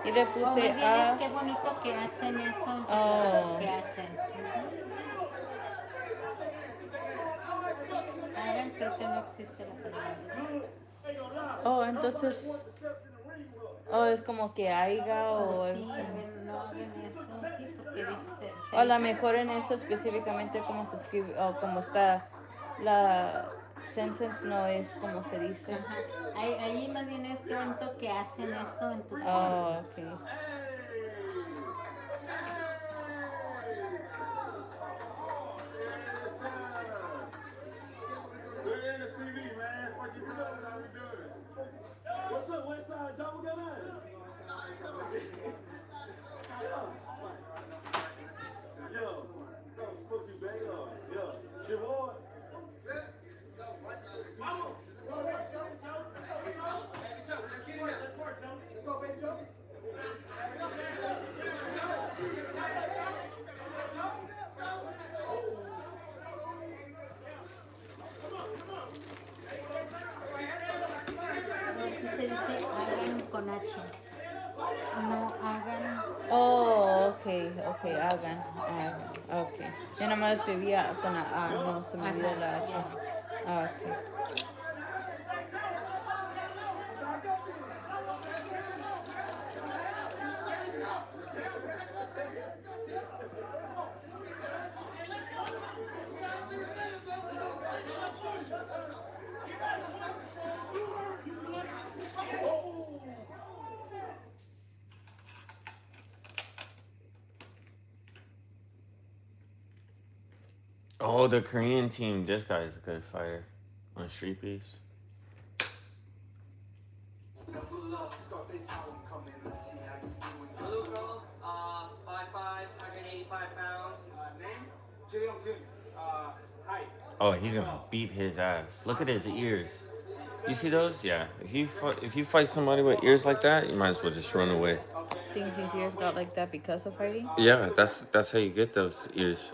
Y le Oh, ¿me puse entiendes? a... Qué bonito que hacen eso en tu trabajo, Oh. que hacen. Hagan, creo que no existe la palabra. Oh, entonces... Oh, es como que haiga Oh, o... sí, no hagan eso, sí, porque O a se lo dice. mejor en esto específicamente como se escribe o como está la sentence no es como se dice. Ajá. Ahí más bien es que bonito que hacen eso en tu trabajo. Oh, okay. Así se dice hagan con H. No hagan. Oh, okay, okay, hagan, okay. Yo nada más escribía con la A, no se me olvidó Ajá, la H. ya. Ah, okay. Oh, the Korean team. This guy's a good fighter on Street Beefs. Hello, bro. 5'5", 185 pounds. Name? Height. Oh, he's gonna beat his ass. Look at his ears. You see those? Yeah. If you fight somebody with ears like that, you might as well just run away. Think his ears got like that because of fighting? Yeah, that's how you get those ears.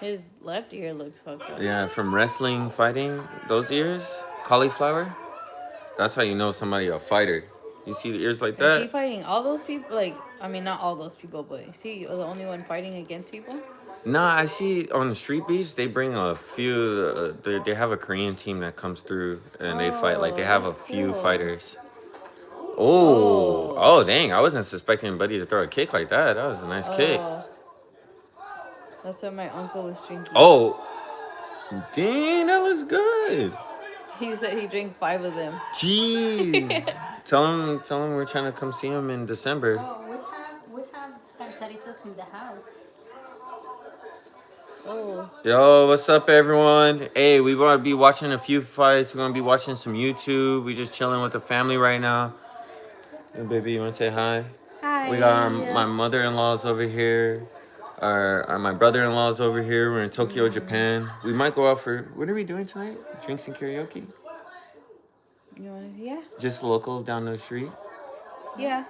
His left ear looks fucked up. Yeah, from wrestling, fighting, those ears, cauliflower. That's how you know somebody a fighter. You see the ears like Is he that? fighting all those people? Like, I mean, not all those people, but is he the only one fighting against people? Nah, I see on the Street Beefs they bring a few. They have a Korean team that comes through and they fight. Like they Oh, have a that's few cool. fighters. Oh, Oh, oh, dang! I wasn't suspecting Buddy to throw a kick like that. That was a nice kick. oh, that's what my uncle was drinking. Oh, dang! That looks good. He said he drank 5 of them. Jeez. Tell him we're trying to come see him in December. Oh, we have cantaritos in the house. Oh, Yo, what's up, everyone? Hey, we gonna be watching a few fights. We're gonna be watching some YouTube. We just chilling with the family right now. Hey, baby, you wanna say hi? hi. We got my mother-in-laws over here. My brother-in-law's over here. We're in Tokyo, Japan. We might go out for. What are we doing tonight? Drinks and karaoke. You want? Yeah. Just local down the street. Yeah.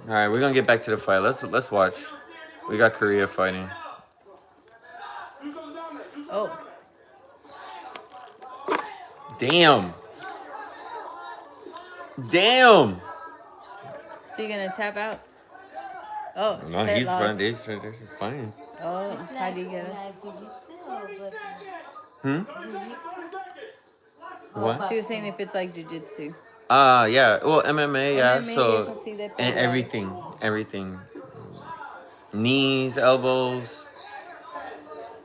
All right, we're gonna get back to the fight. Let's watch. We got Korea fighting. Oh. Damn. Damn. Is he gonna tap out? Oh. No, he's headlock. fine. They're fine. Oh, It's how do you like, get it? like jiu-jitsu, but Hmm. jiu-jitsu. What? She was saying if it's like jujitsu. Yeah. Well, MMA. Yeah. MMA So es así de and pelear. everything. Knees, elbows.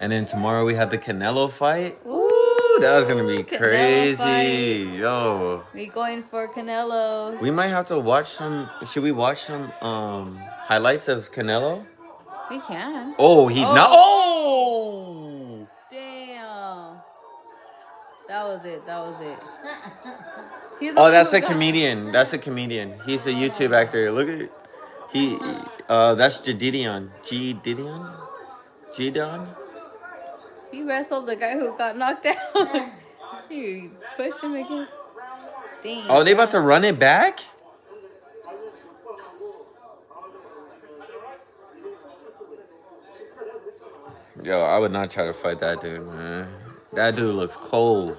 And then tomorrow we have the Canelo fight. Ooh, that was gonna be Canelo crazy. fight. Yo. We going for Canelo. We might have to watch some. Should we watch some highlights of Canelo? We can. Oh, he not. Oh. Damn. That was it. That was it. He's Oh, that's a comedian. That's a comedian. He's a YouTube actor. Look at he. That's Jadidion. Jadon. He wrestled the guy who got knocked out. He pushed him against. Damn. Oh, they about to run it back? Yo, I would not try to fight that dude, man. That dude looks cold.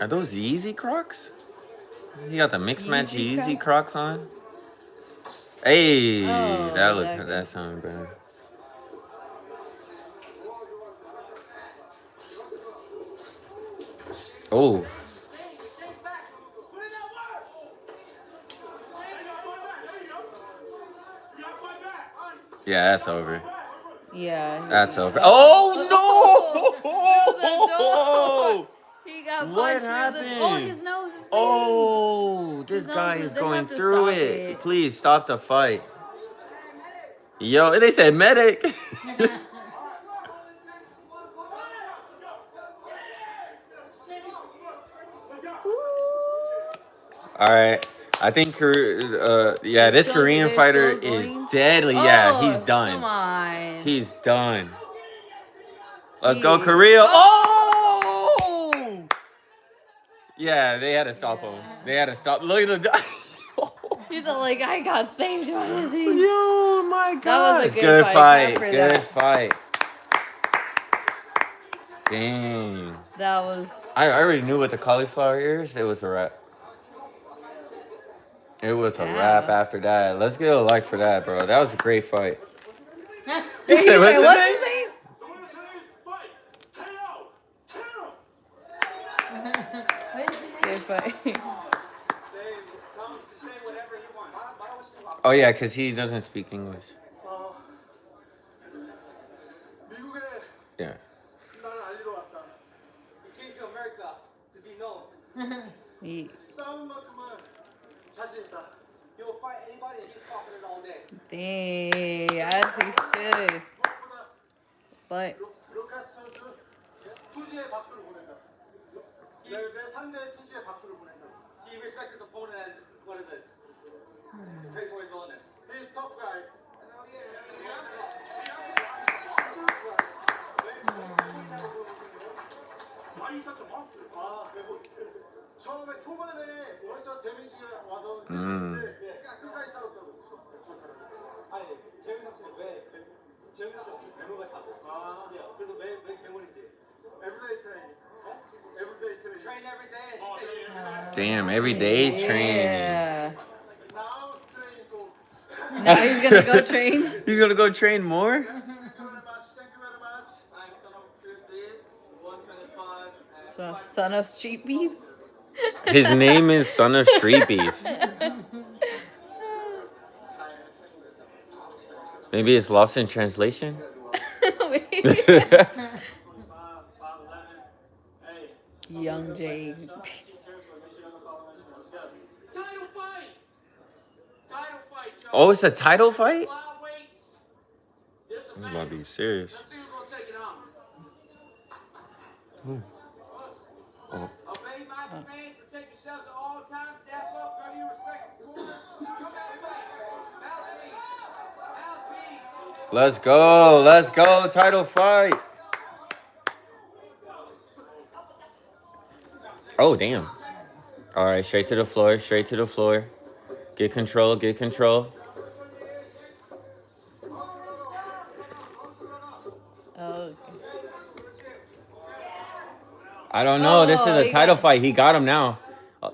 Are those Yeezy Crocs? He got the mixed match Yeezy Yeezy Crocs? Crocs on. Hey, Oh, that good. sounded better. Oh. Yeah, that's over. Yeah. That's over. Oh, Oh no! He got What punched happened? through the. Oh, his nose is bleeding. Oh, this His guy nose is they going have to through stop it. Please stop the fight. Yo, they said medic. All right. I think, yeah, this Korean They're fighter still is going? deadly. Yeah, he's Oh, done. come on. He's done. Let's He- go, Korea. Oh! Yeah, they had to stop him. They had to stop. Look at the. He's all like, I got saved by the thing. Yo, my God. That was a good fight. Clap for Good that. fight. Dang. That was. I already knew what the cauliflower ears. It was a wrap. It was a wrap Yeah. after that. Let's get a like for that, bro. That was a great fight. He's said, like, his what's name? his name? Good fight. Oh, yeah, because he doesn't speak English. Yeah. He came to America to be known. He, He will fight anybody and he's confident all day. dang, as he should. But He respects his opponent and what is it? Pray for his wellness. He's tough guy. Why are you such a monster? 처음에 초반에 벌써 데미지가 와서 끝까지 싸웠다고. 아니, 재훈 삼촌이 왜 재훈 삼촌이 괴물 같다고? 그래서 왜 괴물인지. Everyday training. Everyday training. Train every day. He said, Damn, every day training. yeah. Now training go. Now he's gonna go train. He's going to go train more? Thank you very much. Thank you very much. I'm son of Tuesday, 125. So, son of street beefs. His name is Son of Street Beefs. Maybe it's lost in translation? Young Jay. Title fight! Title fight, Joe. Oh, it's a title fight? Flyweights. This This is about to be serious. Let's see who's gonna take it on. Oh. Obey my command, protect yourselves at all times, step up, show your respect, of course. Come out Mouthpiece. Let's go. Let's go. Title fight. Oh, damn. All right, straight to the floor. Straight to the floor. Get control. Get control. Oh, I don't know. This is Oh, a he title got- fight. He got him now.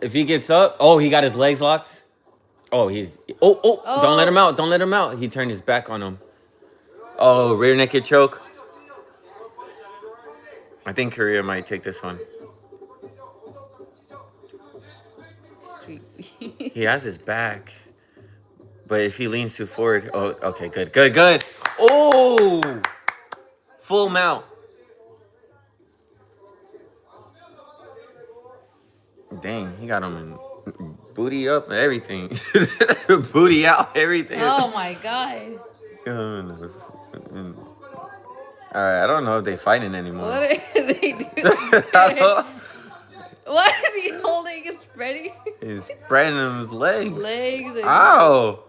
If he gets up. Oh, he got his legs locked. Oh, he's. Oh. Don't let him out. Don't let him out. He turned his back on him. Oh, rear naked choke. I think Korea might take this one. street beef. He has his back. But if he leans too forward. Oh, okay. Good. Oh! Full mount. Dang, he got him in booty up, everything. Booty out, everything. Oh my god. Alright, I don't know if they fighting anymore. What are they doing? I don't- Why is he holding and spreading He's spreading his legs. legs? And Ow!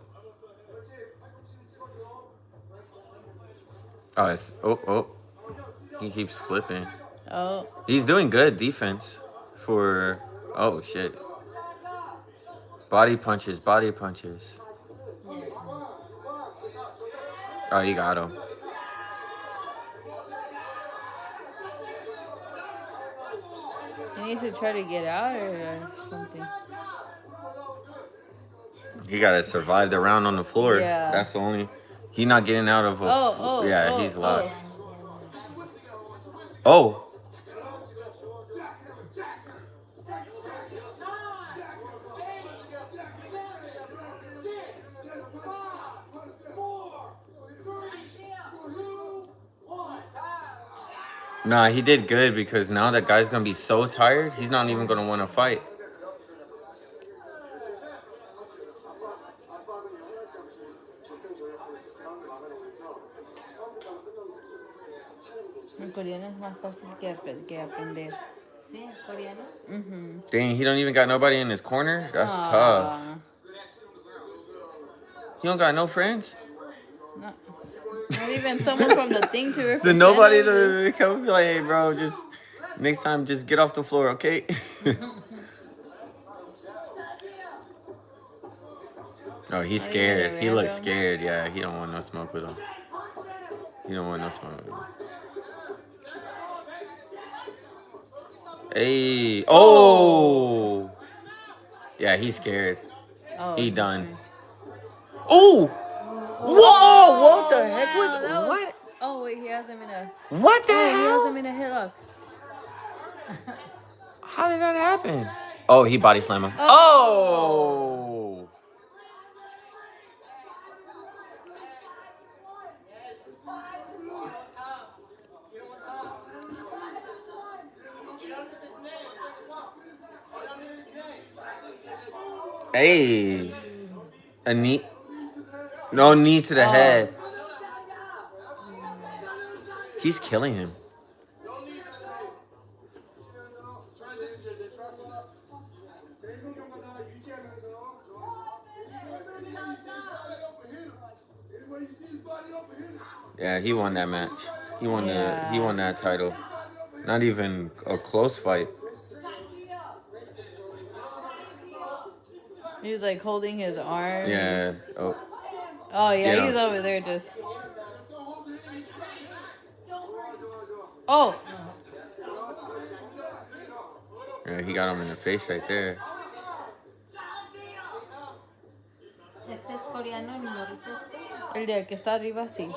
Oh, it's, oh. He keeps flipping. Oh, He's doing good defense for, oh shit. Body punches. Oh, he got him. He needs to try to get out or something. He gotta survive the round on the floor. Yeah. That's the only. He's not getting out of a. Yeah, he's locked. Oh. Nah, he did good because now that guy's gonna be so tired, he's not even gonna want to fight. El coreano es más fácil que aprender. Sí, coreano. Dang, he don't even got nobody in his corner. That's tough. He don't got no friends. Not even someone from the thing to represent. So nobody him. to come and be like, hey, bro, just next time, just get off the floor, okay? Oh, he's scared. He looks scared. Yeah, he don't want no smoke with him. He don't want no smoke with him. Hey. Oh. Yeah, he's scared. Oh, He he's done. sure. Oh. Whoa! What the heck was That what? Oh wait, he has him in a. What the He has hell? him in a headlock. How did that happen? Oh, he body slammed him. Oh. Hey. A knee. No knee to the head. He's killing him. Yeah, he won that match. He won he won that title. Not even a close fight. He was like holding his arm. Yeah. Oh. Oh yeah, he's over there just. Oh. Yeah, he got him in the face right there. Este es coreano, el morrito este. El de que está arriba, sí.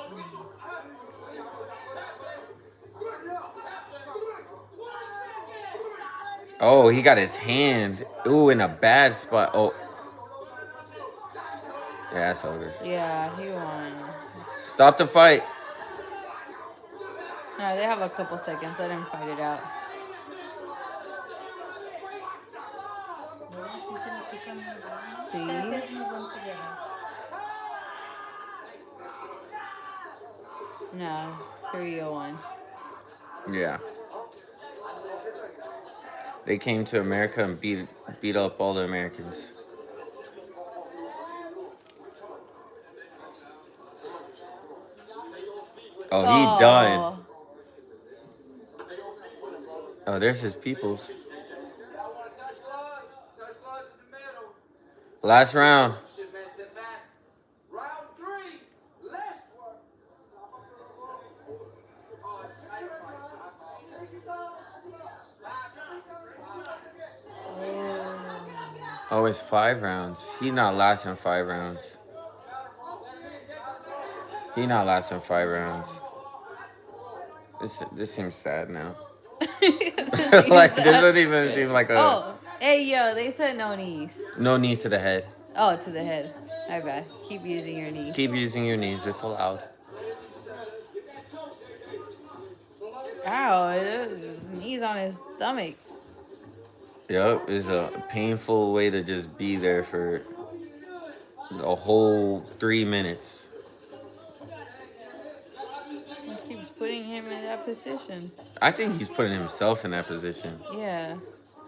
Oh, he got his hand. Ooh, in a bad spot. Oh. Yeah, that's over. Yeah, he won. Stop the fight. No, they have a couple seconds. Let him fight it out. Sí, se le pica muy bien. Sí. O sea, ese es muy buen peleador. No, 301. Yeah. They came to America and beat up all the Americans. Oh, he done. Oh, there's his peoples. Last round. Round 3, last one. Oh, it's 5 rounds. He's not lasting 5 rounds. He's not lasting 5 rounds. This seems sad now. Like this doesn't even seem like a. Oh, hey yo, they said no knees. No knees to the head. Oh, to the head. My bad. Keep using your knees. Keep using your knees. It's allowed. Ow, his knees on his stomach. Yep, it's a painful way to just be there for a whole 3 minutes. He keeps putting him in that position. I think he's putting himself in that position. Yeah.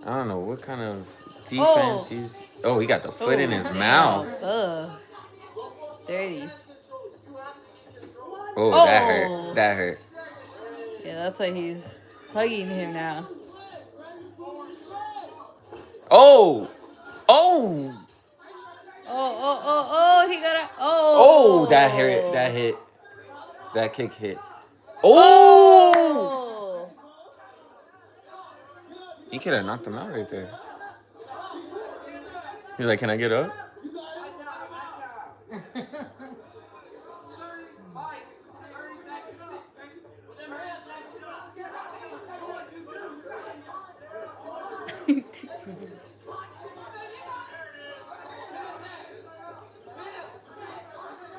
I don't know what kind of defense he's. Oh, he got the foot in his mouth. Ugh. Dirty. Oh, that hurt. That hurt. Yeah, that's why he's hugging him now. Oh! Oh! Oh, he got a. Oh, that hit. That hit. That kick hit. Oh! He could have knocked him out right there. He's like, can I get up?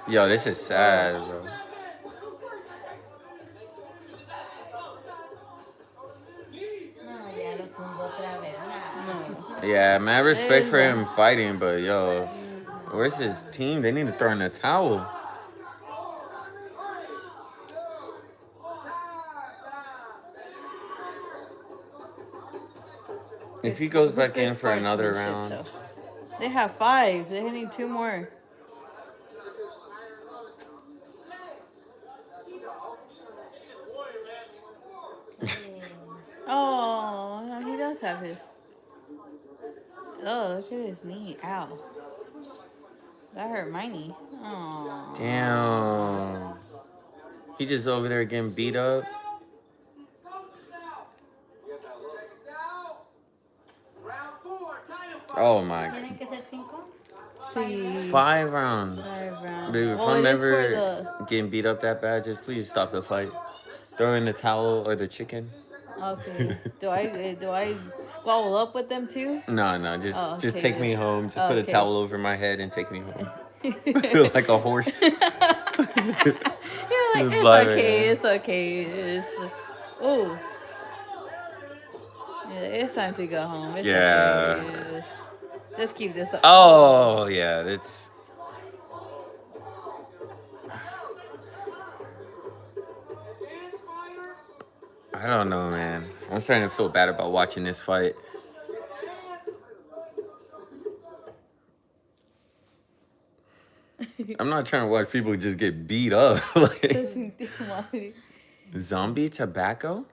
Yo, this is sad, bro. No, ya lo tumbó otra vez. Nah. No. Yeah, mad respect for him fighting, but yo, where's his team? They need to throw in a towel. If he goes back in for another round. Though. They have 5. They need 2 more. Oh, no, he does have his. Oh, look at his knee. Ow. That hurt my knee. Oh. Damn. He's just over there getting beat up. Oh my. ¿Tienen que ser 5? Sí. 5 rounds. 5 rounds. Baby, if Well, I'm it is for ever getting beat up that bad, just please stop the fight. Throw in the towel or the chicken. Okay. Do I squabble up with them too? No, just Oh, just okay, take me yes. home. Just put a Okay. towel over my head and take me home. Like a horse. You're like, Just it's fly right okay, now. it's okay. Oh. Yeah, it's time to go home. It's Yeah. okay. Just keep this up. Oh yeah, that's. I don't know, man. I'm starting to feel bad about watching this fight. I'm not trying to watch people just get beat up. Like, zombie tobacco?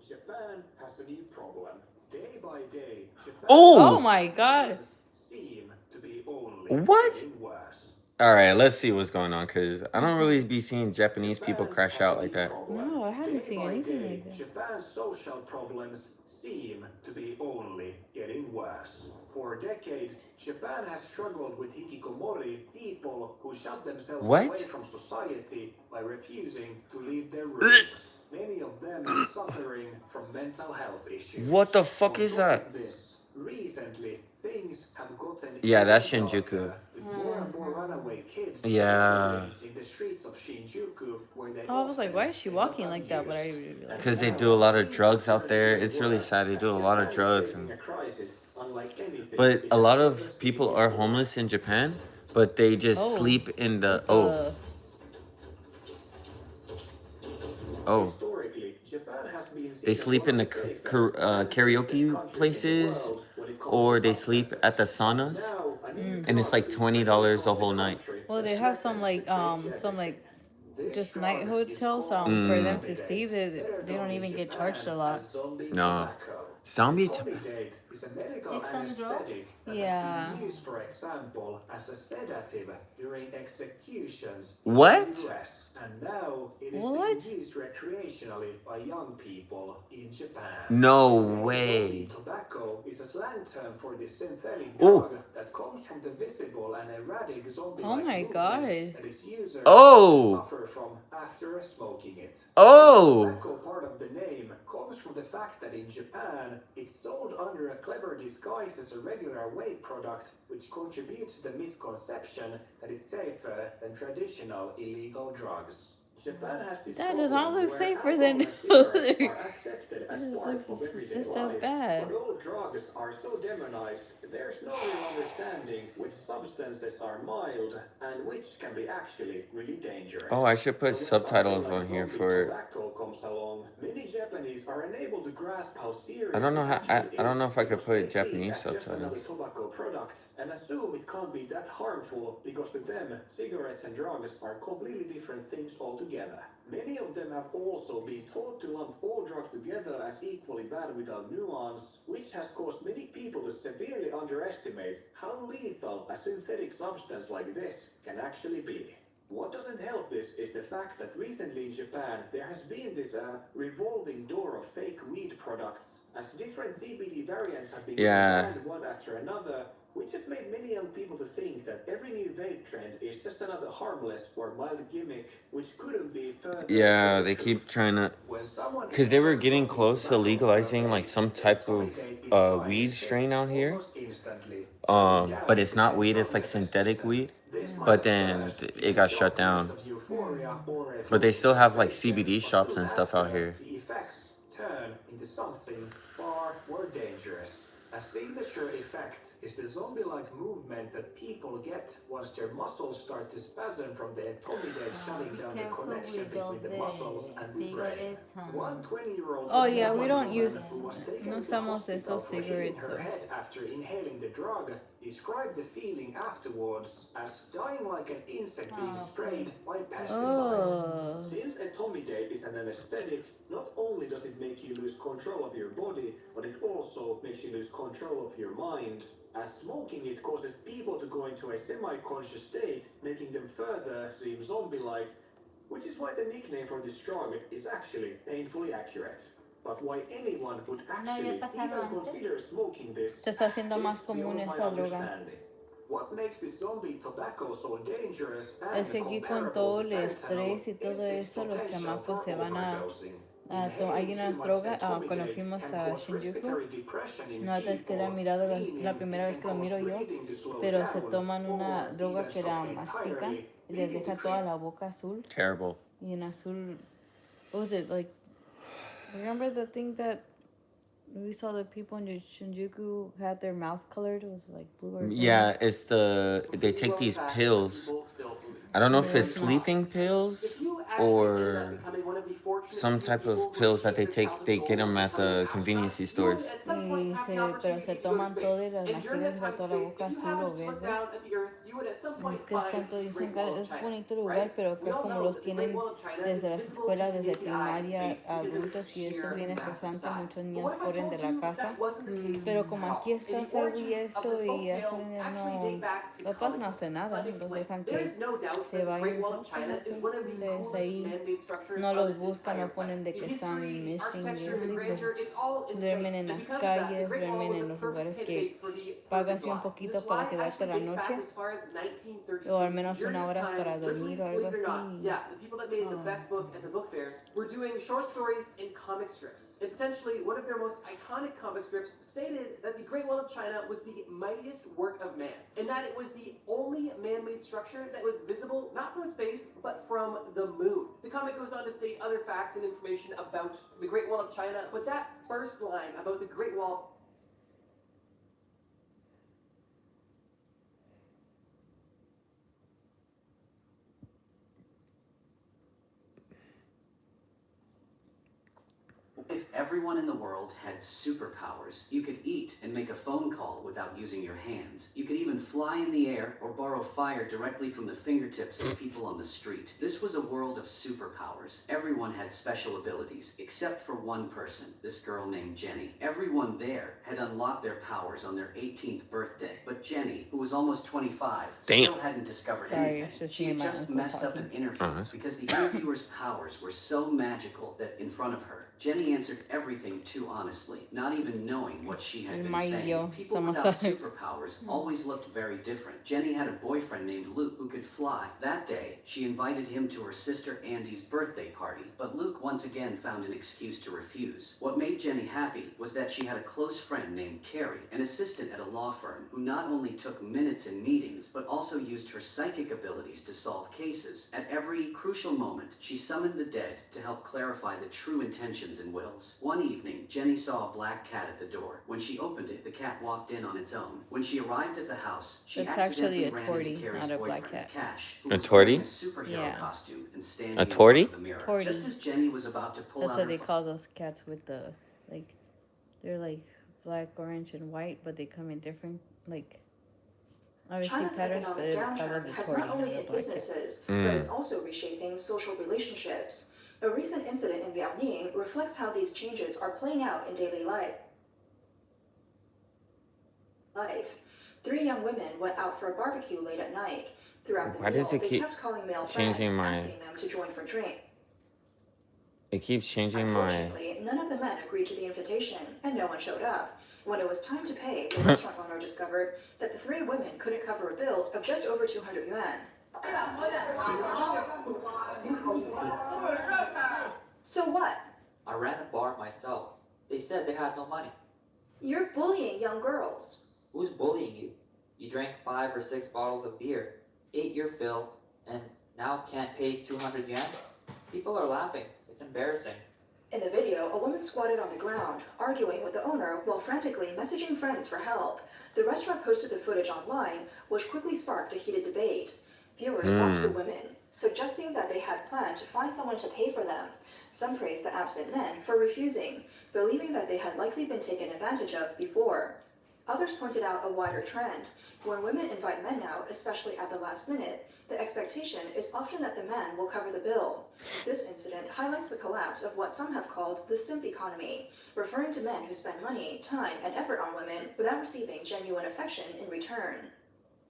Japan has a new problem. Day by day, Japan Oh my god. seem to be only What? getting worse. All right, let's see what's going on, because I don't really be seeing Japanese people crash out like that. No, I haven't seen anything like that. Japan's social problems seem to be only getting worse. For decades, Japan has struggled with hikikomori, people who shut themselves What? away from society by refusing to leave their rooms. Many of them are suffering from mental health issues. What the fuck On is top that? of this, recently, things have gotten Yeah, that's even Shinjuku. darker, with more and more runaway kids Yeah. in the streets of Shinjuku, where they Oh, I was like, why is she often walking end up like that? But I abused. didn't realize. Because they do a lot of drugs out there. It's really sad. They do a lot of drugs. But a lot of people are homeless in Japan, but they just Oh. sleep in the... They sleep in the karaoke places, or they sleep at the saunas, and it's like $20 a whole night. Well, they have some just night hotels for them to see. They don't even get charged a lot. No. Zombie Is a medical Is some anesthetic that Yeah. has been used, for example, as a sedative during executions What? in the US, and now it is What? being used recreationally by young people in Japan. No Zombie way. tobacco is a slang term for the synthetic Oh. drug that comes from the visible and erratic zombie-like Oh my movements God. that its users Oh. suffer from after smoking it. Oh. Tobacco, part of the name, comes from the fact that in Japan, it's sold under a clever disguise as a regular vape product, which contributes to the misconception that it's safer than traditional illegal drugs. Japan has this That does not problem look where safer than alcohol and cigarettes are accepted as This part looks of everyday just as life, bad. but all drugs are so demonized, there's no real understanding which substances are mild and which can be actually really dangerous. Oh, I should put So when subtitles something on like here zombie for... tobacco comes along, many Japanese are unable to grasp how serious I don't know it how... actually I don't know if I could because put they see it Japanese as just another subtitles. tobacco product and assume it can't be that harmful because to them, cigarettes and drugs are completely different things altogether. Many of them have also been taught to lump all drugs together as equally bad without nuance, which has caused many people to severely underestimate how lethal a synthetic substance like this can actually be. What doesn't help this is the fact that recently in Japan there has been this revolving door of fake weed products, as different CBD variants have been Yeah. banned one after another, which has made many young people to think that every new vape trend is just another harmless or mild gimmick, which couldn't be further Yeah, from the they keep truth. trying to, When someone because they were inhales getting something close to tobacco legalizing therapy, like some the type Tommy of date inside weed strain sets out here. almost instantly, shutting But down it's the not weed, it's central like nervous synthetic system. weed. This might But at then first it feel a got short shut burst down. of euphoria or a But they fleeting still have like sensation, CBD but shops soon and stuff out after, here. the effects turn into something far more dangerous. A signature effect is the zombie-like movement that people get once their muscles start to spasm from the etomidate shutting Be down the careful connection with all between the the muscles and the brain. cigarettes, One 20-year-old Oh yeah, we Oklahoman don't woman use, who was taken no into usamos hospital esos for hitting cigarettes. her head after inhaling the drug described the feeling afterwards as dying like an insect being sprayed by pesticide. Oh. Since etomidate is an anesthetic, not only does it make you lose control of your body, but it also makes you lose control of your mind, as smoking it causes people to go into a semi-conscious state, making them further seem zombie-like, which is why the nickname for this drug is actually painfully accurate. But why anyone would actually even consider smoking this Se está haciendo más is común beyond my esa droga. understanding. What makes this zombie tobacco so dangerous and Es que aquí con comparable todo to el fentanyl estrés y todo is its eso, los potential chamacos for se van overdosing. hay Inhaling unas too much drogas, cuando etomidate fuimos can a cause Shinjuku, respiratory depression in no es que la he people, mirado meaning la primera it vez can que lo cause miro yo, breathing to slow pero se down toman una or droga even que stop la mastican entirely, y les leading to deja toda la boca azul. Terrible. Y en azul, what was it, like, remember the thing that we saw the people in the Shinjuku had their mouth colored? It was like blue or green. Yeah, it's they take these pills. I don't know if it's sleeping pills or some type of pills that they take. They get them at the convenience stores. Pero se toman todo y las mastican y toda la boca azul o verde. Es que es tanto, dicen que es bonito lugar, pero que como los tienen desde las escuelas, desde primaria, adultos y eso es bien estresante, muchos niños corren de la casa. Pero como aquí está salvo y esto y ya saben, no, papás no hacen nada, los dejan que se vayan, entonces ahí no los buscan, no ponen de que están missing y eso, y pues duermen en las calles, duermen en los lugares que pagas un poquito para quedarte la noche, o al menos una hora para dormir o algo así. Yeah, the people that made the best book at the book fairs were doing short stories and comic strips. And potentially one of their most iconic comic strips stated that the Great Wall of China was the mightiest work of man, and that it was the only man-made structure that was visible not from space, but from the moon. The comic goes on to state other facts and information about the Great Wall of China, but that first line about the Great Wall If everyone in the world had superpowers, you could eat and make a phone call without using your hands. You could even fly in the air or borrow fire directly from the fingertips of people on the street. This was a world of superpowers. Everyone had special abilities, except for one person, this girl named Jenny. Everyone there had unlocked their powers on their 18th birthday, but Jenny, who was almost 25, still hadn't discovered anything. She had just messed up an interview because the interviewer's powers were so magical that in front of her, Jenny answered everything too honestly, not even knowing what she had been saying. People without superpowers always looked very different. Jenny had a boyfriend named Luke who could fly. That day, she invited him to her sister Andy's birthday party, but Luke once again found an excuse to refuse. What made Jenny happy was that she had a close friend named Carrie, an assistant at a law firm, who not only took minutes in meetings, but also used her psychic abilities to solve cases. At every crucial moment, she summoned the dead to help clarify the true intentions and wills. One evening, Jenny saw a black cat at the door. When she opened it, the cat walked in on its own. When she arrived at the house, she accidentally ran into Carrie's boyfriend, Cash, who was wearing a superhero costume and standing in front of the mirror. Just as Jenny was about to pull out her That's what they call those cats with the, like, they're like black, orange, and white, but they come in different, like, obviously China's patterns, but economic that was downturn a has Tory, not only not a hit black cat. businesses, but it's also reshaping social relationships. A recent incident in Liaoning reflects how these changes are playing out in daily life. 3 young women went out for a barbecue late at night. Throughout the Why does meal, it they keep kept calling male changing friends, my... asking them to join for drinks. It keeps changing my... Unfortunately, none of the men agreed to the invitation, and no one showed up. When it was time to pay, the restaurant owner discovered that the 3 women couldn't cover a bill of just over 200 yuan. So what? I ran a bar myself. They said they had no money. You're bullying young girls. Who's bullying you? You drank 5 or 6 bottles of beer, ate your fill, and now can't pay 200 yuan? People are laughing. It's embarrassing. In the video, a woman squatted on the ground, arguing with the owner while frantically messaging friends for help. The restaurant posted the footage online, which quickly sparked a heated debate. Viewers mocked the women, suggesting that they had planned to find someone to pay for them. Some praised the absent men for refusing, believing that they had likely been taken advantage of before. Others pointed out a wider trend. When women invite men out, especially at the last minute, the expectation is often that the man will cover the bill. This incident highlights the collapse of what some have called the simp economy, referring to men who spend money, time, and effort on women without receiving genuine affection in return.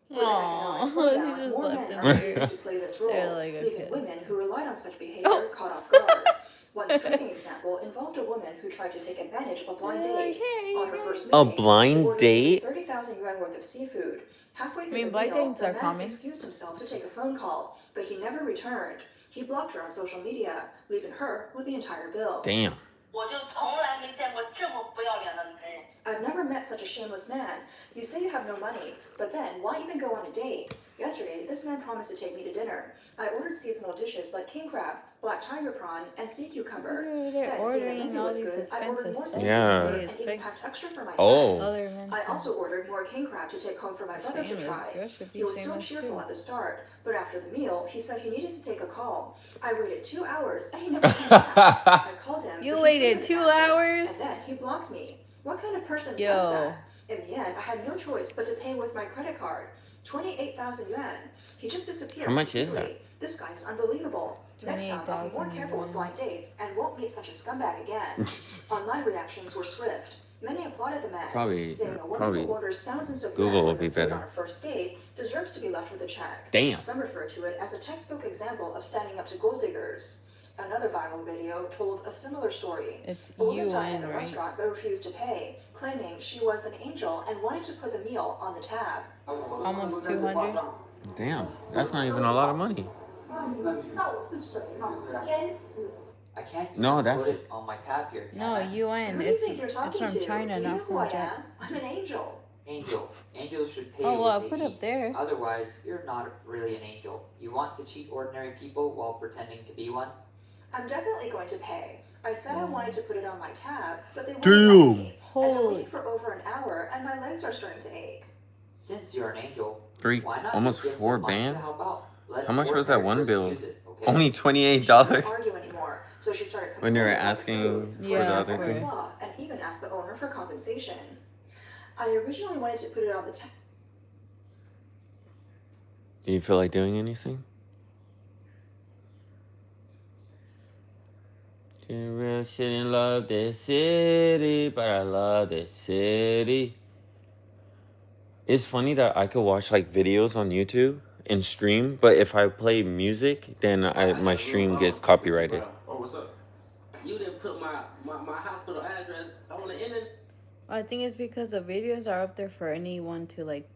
With the economic slowdown, more men are choosing to play this role, like, leaving okay. women who relied on such behavior caught off guard. One striking example involved a woman who tried to take advantage of a blind date. On her first A meeting, she blind ordered date? 30,000 yuan worth of seafood. Halfway through the blind meal, dates the are man common. excused himself to take a phone call, but he never returned. He blocked her on social media, leaving her with the entire bill. Damn. I've never met such a shameless man. You say you have no money, but then why even go on a date? Yesterday, this man promised to take me to dinner. I ordered seasonal dishes like king crab, black tiger prawn, and sea cucumber. They're Then, seeing the ordering menu all was these good, I ordered expensive more stuff. seafood Yeah. and even packed extra for my Oh. friends. Other men I also ordered more king crab to take home for my brother to Shameless. try. Girls should be He was still shameless cheerful too. at the start, but after the meal, he said he needed to take a call. I waited 2 hours and he never came back. I called him. You but he waited still 2 didn't answer, hours? And then he blocked me. What kind of person Yo. does that? In the end, I had no choice but to pay with my credit card. 28,000 yuan. He just disappeared. How much is completely. This guy is unbelievable. Next time, I'll be more 28,000 careful with yuan. blind dates and won't meet such a scumbag again. Online reactions were swift. Many applauded the man, Probably- saying a woman probably who orders thousands of Google yuan will worth be of food better. on a first date deserves to be left with a check. Damn. Some refer to it as a textbook example of standing up to gold diggers. Another viral video told a similar story. It's A woman dined UN, at a right? restaurant but refused to pay, claiming she was an angel and wanted to put the meal on the tab. Almost 200. Damn. That's not even a lot of money. I can't No, even that's- put it on my tab here. No, can I? UN. Who do you It's think you're talking from to? China, Do you know not who I from Japan. am? I'm an angel. Angel. Angels should pay Oh, well, what I'll they put eat. up there. Otherwise, you're not really an angel. You want to cheat ordinary people while pretending to be one? I'm definitely going to pay. I said I wanted to put it on my tab, but they wouldn't Damn. let me. I've been Holy. waiting for over an hour, and my legs are starting to ache. Since you're an angel, Three, why not almost just give 4 some money to bands? help out? Let How much was that ordinary one person bill? use it, okay? Only She $28? couldn't argue anymore, so she started When you were complaining about the asking food, for Yeah, the pointing out other every thing? flaw, and even asked the owner for compensation. I originally wanted to put it on the tab. Do you feel like doing anything? You really shouldn't love this city, but I love this city. It's funny that I could watch like videos on YouTube and stream, but if I play music, then my stream gets copyrighted. Oh, what's up? You didn't put my hospital address on the internet. I think it's because the videos are up there for anyone to like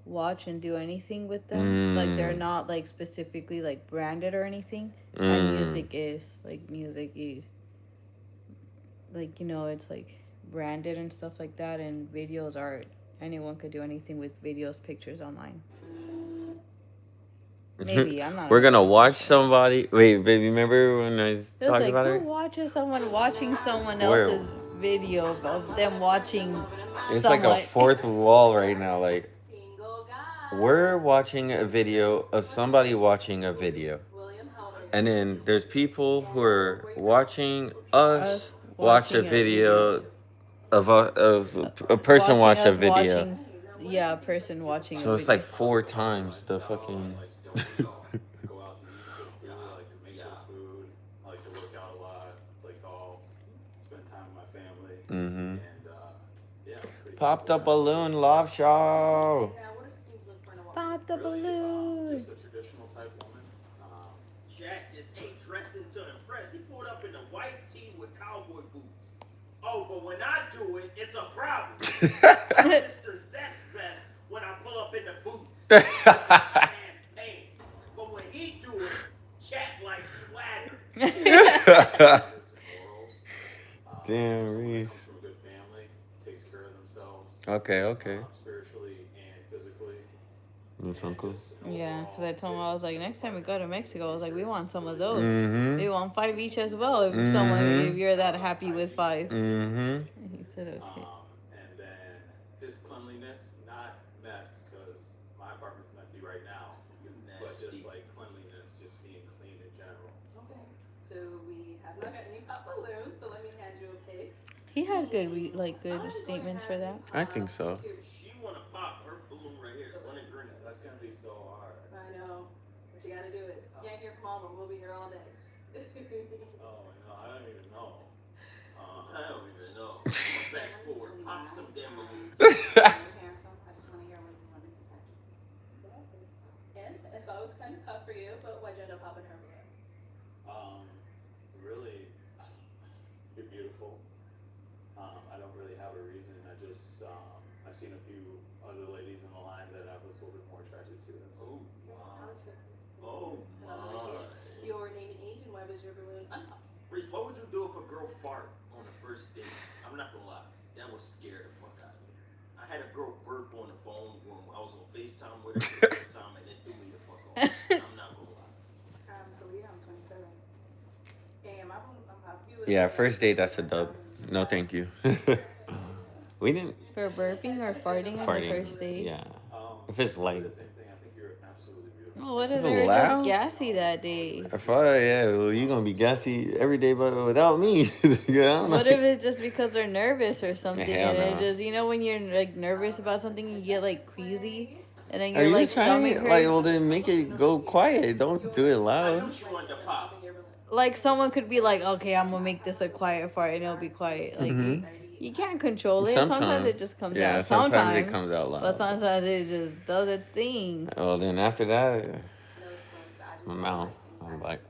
watch and do anything with them. Like they're not like specifically like branded or anything. And music is like music is like, you know, it's like branded and stuff like that, and videos are anyone could do anything with videos, pictures online. Maybe I'm not. We're gonna 100% watch sure. somebody. Wait, baby, remember when I was It was talking like, about who it? watches someone watching someone Where? else's video of them watching It's like a someone? fourth wall right now. Like, we're watching a video of somebody watching a video. And then there's people who are watching us watch a watching a video of a person watch a us video. watching yeah, a person watching So a it's video. like 4 times the fucking. Go out to eat good food. I like to make good food. I like to work out a lot, play golf, spend time with my family. Mm-hmm. And yeah. Popped a balloon love show. Pop the balloon. just a traditional type woman. Jack just ain't dressing to impress. He pulled up in a white tee with cowboy boots. Oh, but when I do it, it's a problem. I'm Mr. Zest Vest when I pull up in the boots. Ass pants. But when he do it, Jack like swagger. Damn, Someone that Reese. comes from a good family, takes care of themselves. Okay, okay. Spiritually and physically. That's so cool. Yeah, because I told him, I was like, next time we go to Mexico, I was like, we want some of those. Mm-hmm. We want 5 each as well. If if you're that happy with 5. Mm-hmm. He said, okay. And then just cleanliness, not mess, because my apartment's messy right now. But just like cleanliness, just being clean in general. Okay, so we have not got any pop balloons, so let me hand you a pic. He had good statements for that. I think so. She wanna pop her balloon right here. Wanna drink. That's gonna be so hard. I know, but you gotta do it. You can't hear from Mama, we'll be here all day. Oh, no, I don't even know. I don't even know. Fast forward, pop some damn balloons. Handsome, I just wanna hear what you wanted to say. And so it was kind of tough for you, but why'd you end up popping her balloon? Really, you're beautiful. I don't really have a reason. I've seen a few other ladies in the line that I was a little bit more attracted to. That's all. Oh my. Your name and age, and why was your balloon unpopped? Reese, what would you do if a girl fart on the first date? I'm not gonna lie, that would scare the fuck out of me. I had a girl burp on the phone when I was on FaceTime with her one time, and it threw me the fuck off. I'm not gonna lie. I'm Talia, I'm 27. And my balloon's unpopped. Yeah, first date, that's a dub. No, thank you. We didn't. For burping or farting on the first date? Yeah. If it's light. The same thing. I think you're absolutely beautiful. Oh, what if Is they it were loud? just gassy that day? Yeah, well, you're gonna be gassy every day, but without me. I don't know. What if it's just because they're nervous or something? Hell And it no. just, when you're like nervous about something, you get like queasy, and then Are your you like trying? stomach hurts. Like, well, then make it go quiet. Don't do it I loud. knew she wanted to pop. Like someone could be like, okay, I'm gonna make this a quiet fart, and it'll be quiet. Like you can't control it. Sometimes it just comes yeah, out. sometimes it comes out loud. But sometimes it just does its thing. Well, then after that, my mouth. I'm like,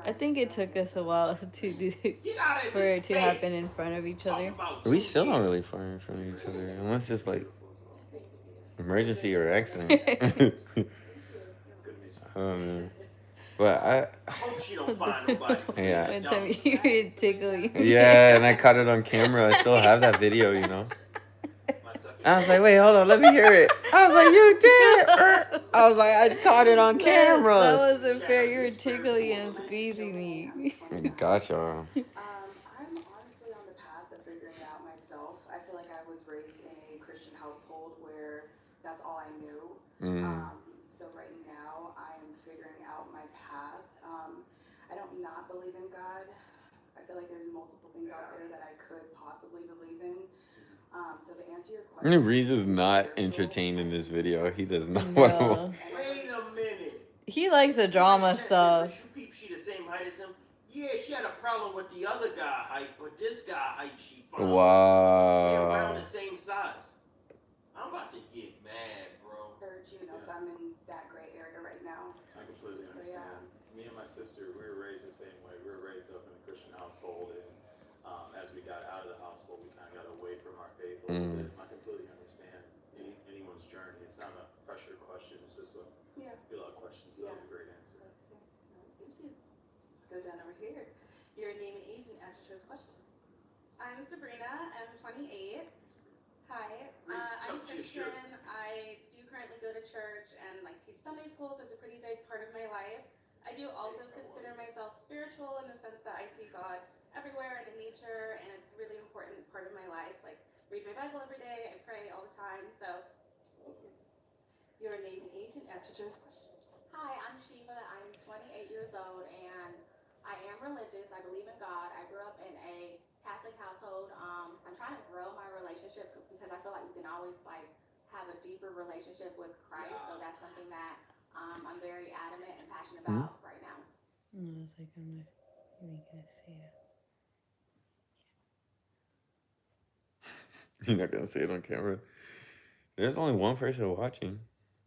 I think it took us a while to do Get out of for this it to face. happen in front of each other. we still don't really fart in front of each other unless it's like emergency or accident. I don't know. But I hope she don't find nobody. Yeah. One time you were tickling. Yeah, and I caught it on camera. I still have that video, I was like, wait, hold on, let me hear it. I was like, you did. I was like, I caught it on camera. That wasn't fair. You were tickling and squeezing me. Gotcha. I'm honestly on the path of figuring it out myself. I feel like I was raised in a Christian household where that's all I knew. So right now I am figuring out my path. I don't not believe in God. I feel like there's multiple things out there that I could possibly believe in. So to answer your question, Reese is not entertained in this video. He does not No. want to. Wait a minute. He likes the drama stuff. You peep, she the same height as him? Yeah, she had a problem with the other guy height, but this guy height she found. They're around Wow. the same size. I'm about to get mad, bro. So I'm in that gray area right now. I completely So, understand. Me and my sister, we were raised the same way. We were raised up in a Christian household, and as we got out of the household, we kind of got away from our faith a little bit. I completely understand anyone's journey. It's not a pressure question. It's just a lot of questions. So that was a great answer. Thank you. Let's go down over here. Your name and age and answer to this question. I'm Sabrina. I'm 28. Hi. Reese, I'm touch your shirt. Christian. I do currently go to church and teach Sunday school, so it's a pretty big part of my life. I do also consider myself spiritual in the sense that I see God everywhere and in nature, and it's a really important part of my life. Like, read my Bible every day. I pray all the time. So, Your name and age and answer to this question. Hi, I'm Shiva. I'm 28 years old and I am religious. I believe in God. I grew up in a Catholic household. I'm trying to grow my relationship because I feel like we can always have a deeper relationship with Christ. So that's something that I'm very adamant and passionate about right now. I was like, I'm not even gonna say it. You're not going to say it on camera. There's only one person watching.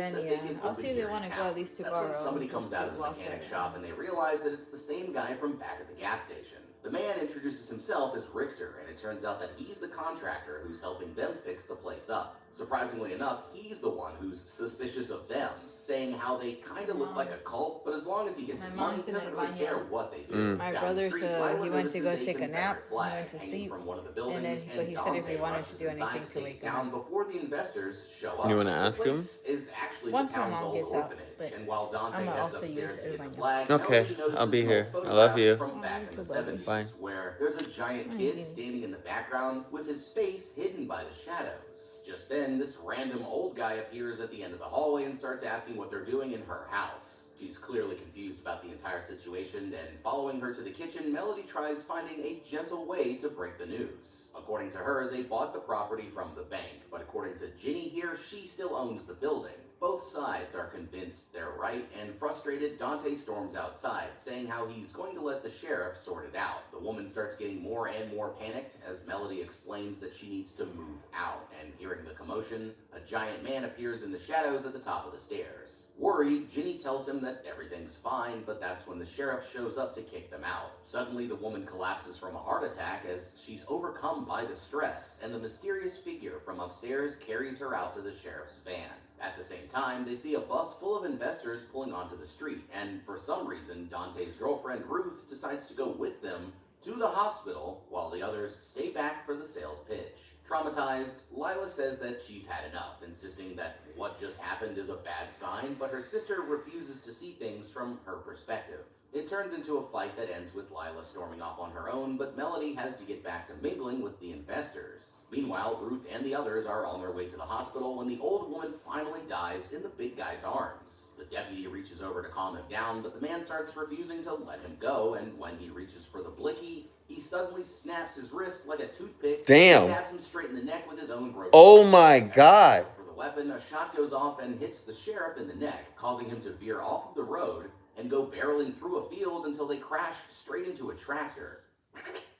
then that they yeah. can I'll open see if they here in want to go town. at least to That's when borrow. somebody just comes to out of the walk mechanic there. shop and they realize that it's the same guy from back at the gas station. The man introduces himself as Richter, and it turns out that he's the contractor who's helping them fix the place up. Surprisingly enough, he's the one who's suspicious of them, saying how they kind of look like a cult, but as long as he gets his money, he doesn't really care what they do. My Down brother the street, said Lila he went to go notices a take a nap, Confederate he flag went to hanging sleep, from one of the and buildings, then but he said if he Dante wanted to rushes do inside anything to take wake it down him up. before the investors show up. You want to The ask him? place is actually Once the my town's mom old gets out, orphanage, but and while Dante I'ma heads also upstairs use to get the everybody. flag, Okay, Melody notices I'll be an here. old I love photograph you. from back in the too, buddy. 70s, Bye. where there's a giant kid standing in the background with his face hidden by the shadows. Just then, this random old guy appears at the end of the hallway and starts asking what they're doing in her house. She's clearly confused about the entire situation, and following her to the kitchen, Melody tries finding a gentle way to break the news. According to her, they bought the property from the bank, but according to Ginny here, she still owns the building. Both sides are convinced they're right, and frustrated, Dante storms outside, saying how he's going to let the sheriff sort it out. The woman starts getting more and more panicked as Melody explains that she needs to move out, and hearing the commotion, a giant man appears in the shadows at the top of the stairs. Worried, Ginny tells him that everything's fine, but that's when the sheriff shows up to kick them out. Suddenly, the woman collapses from a heart attack as she's overcome by the stress, and the mysterious figure from upstairs carries her out to the sheriff's van. At the same time, they see a bus full of investors pulling onto the street, and for some reason, Dante's girlfriend Ruth decides to go with them to the hospital while the others stay back for the sales pitch. Traumatized, Lila says that she's had enough, insisting that what just happened is a bad sign, but her sister refuses to see things from her perspective. It turns into a fight that ends with Lila storming off on her own, but Melody has to get back to mingling with the investors. Meanwhile, Ruth and the others are on their way to the hospital when the old woman finally dies in the big guy's arms. The deputy reaches over to calm him down, but the man starts refusing to let him go, and when he reaches for the blicky, he suddenly snaps his wrist like a toothpick. Damn. And stabs him straight in the neck with his own broken Oh wrist. my God. For the weapon, a shot goes off and hits the sheriff in the neck, causing him to veer off of the road and go barreling through a field until they crash straight into a tractor.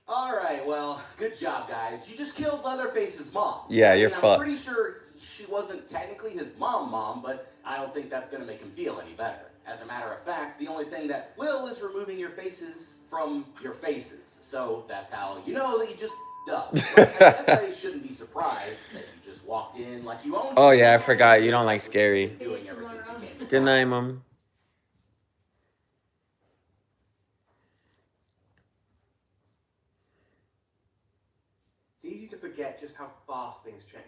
Alright, well, good job, guys. You just killed Leatherface's mom. Yeah, you're I'm fucked. pretty sure she wasn't technically his mom, but I don't think that's going to make him feel any better. As a matter of fact, the only thing that will is removing your faces from your faces. So that's how you know that you just up. But I guess I shouldn't be surprised that you just walked in like you owned. Oh yeah, I forgot. You don't like scary. Doing ever since you came to Good night, Mom. It's easy to forget just how fast things changed.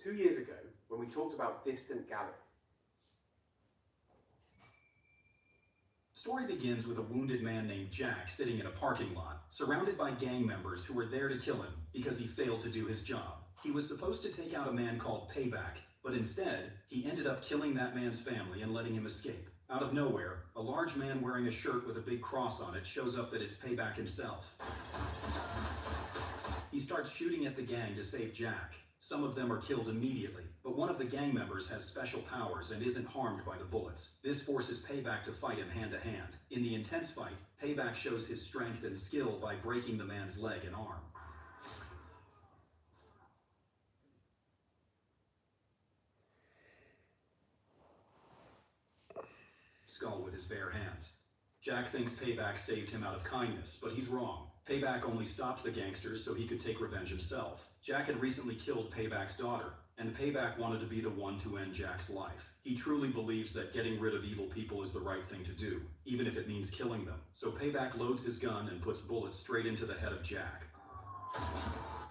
2 years ago, when we talked about distant galaxies. The story begins with a wounded man named Jack sitting in a parking lot, surrounded by gang members who were there to kill him because he failed to do his job. He was supposed to take out a man called Payback, but instead, he ended up killing that man's family and letting him escape. Out of nowhere, a large man wearing a shirt with a big cross on it shows up that it's Payback himself. He starts shooting at the gang to save Jack. Some of them are killed immediately, but one of the gang members has special powers and isn't harmed by the bullets. This forces Payback to fight him hand to hand. In the intense fight, Payback shows his strength and skill by breaking the man's leg and arm. Skull with his bare hands. Jack thinks Payback saved him out of kindness, but he's wrong. Payback only stopped the gangsters so he could take revenge himself. Jack had recently killed Payback's daughter, and Payback wanted to be the one to end Jack's life. He truly believes that getting rid of evil people is the right thing to do, even if it means killing them. So Payback loads his gun and puts bullets straight into the head of Jack.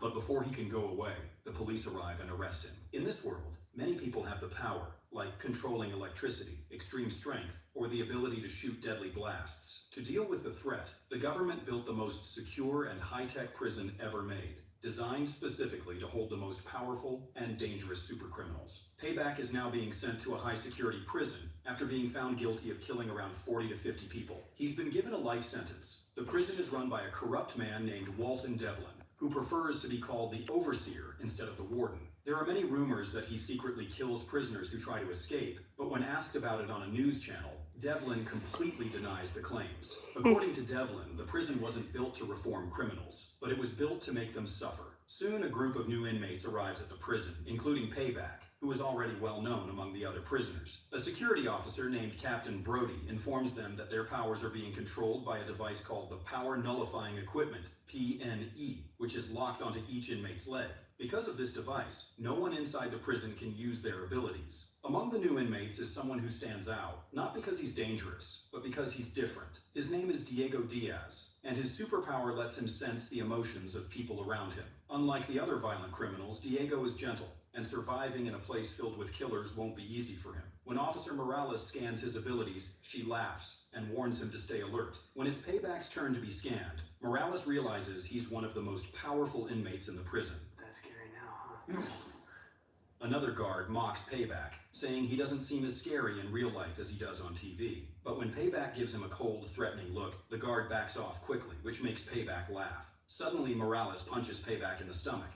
But before he can go away, the police arrive and arrest him. In this world, many people have the power, like controlling electricity, extreme strength, or the ability to shoot deadly blasts. To deal with the threat, the government built the most secure and high-tech prison ever made, designed specifically to hold the most powerful and dangerous supercriminals. Payback is now being sent to a high-security prison after being found guilty of killing around 40 to 50 people. He's been given a life sentence. The prison is run by a corrupt man named Walton Devlin, who prefers to be called the overseer instead of the warden. There are many rumors that he secretly kills prisoners who try to escape, but when asked about it on a news channel, Devlin completely denies the claims. According to Devlin, the prison wasn't built to reform criminals, but it was built to make them suffer. Soon, a group of new inmates arrives at the prison, including Payback. who is already well known among the other prisoners. A security officer named Captain Brody informs them that their powers are being controlled by a device called the Power Nullifying Equipment, PNE, which is locked onto each inmate's leg. Because of this device, no one inside the prison can use their abilities. Among the new inmates is someone who stands out, not because he's dangerous, but because he's different. His name is Diego Diaz, and his superpower lets him sense the emotions of people around him. Unlike the other violent criminals, Diego is gentle, and surviving in a place filled with killers won't be easy for him. When Officer Morales scans his abilities, she laughs and warns him to stay alert. When it's Payback's turn to be scanned, Morales realizes he's one of the most powerful inmates in the prison. That's scary now, huh? Another guard mocks Payback, saying he doesn't seem as scary in real life as he does on TV. But when Payback gives him a cold, threatening look, the guard backs off quickly, which makes Payback laugh. Suddenly, Morales punches Payback in the stomach,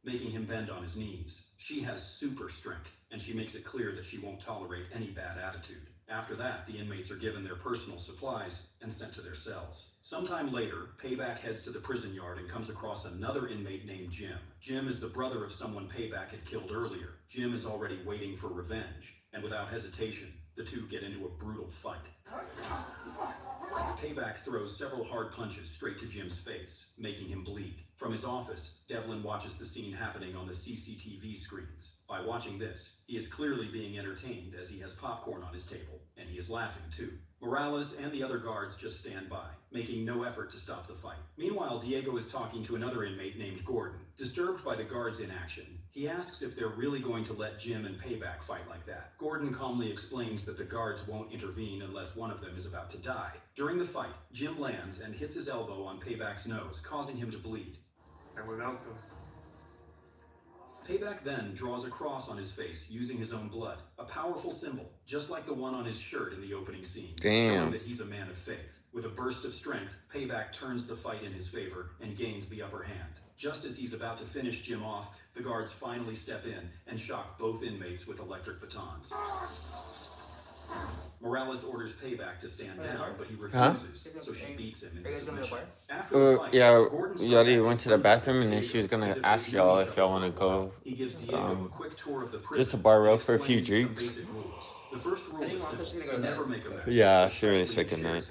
making him bend on his knees. She has super strength, and she makes it clear that she won't tolerate any bad attitude. After that, the inmates are given their personal supplies and sent to their cells. Sometime later, Payback heads to the prison yard and comes across another inmate named Jim. Jim is the brother of someone Payback had killed earlier. Jim is already waiting for revenge, and without hesitation, the two get into a brutal fight. Payback throws several hard punches straight to Jim's face, making him bleed. From his office, Devlin watches the scene happening on the CCTV screens. By watching this, he is clearly being entertained as he has popcorn on his table, and he is laughing too. Morales and the other guards just stand by, making no effort to stop the fight. Meanwhile, Diego is talking to another inmate named Gordon. Disturbed by the guards' inaction, he asks if they're really going to let Jim and Payback fight like that. Gordon calmly explains that the guards won't intervene unless one of them is about to die. During the fight, Jim lands and hits his elbow on Payback's nose, causing him to bleed. And without them. Payback then draws a cross on his face using his own blood, a powerful symbol, just like the one on his shirt in the opening scene, showing that he's a man of faith. With a burst of strength, Payback turns the fight in his favor and gains the upper hand. Just as he's about to finish Jim off, the guards finally step in and shock both inmates with electric batons. Morales orders Payback to stand down, but he refuses, so she beats him into submission. After the fight, yeah, Gordon we already went to the bathroom, and then she was gonna ask y'all if y'all want to go, just to borrow for a few drinks. The first rule is simple: never make a mess. Yeah, she really sick at night.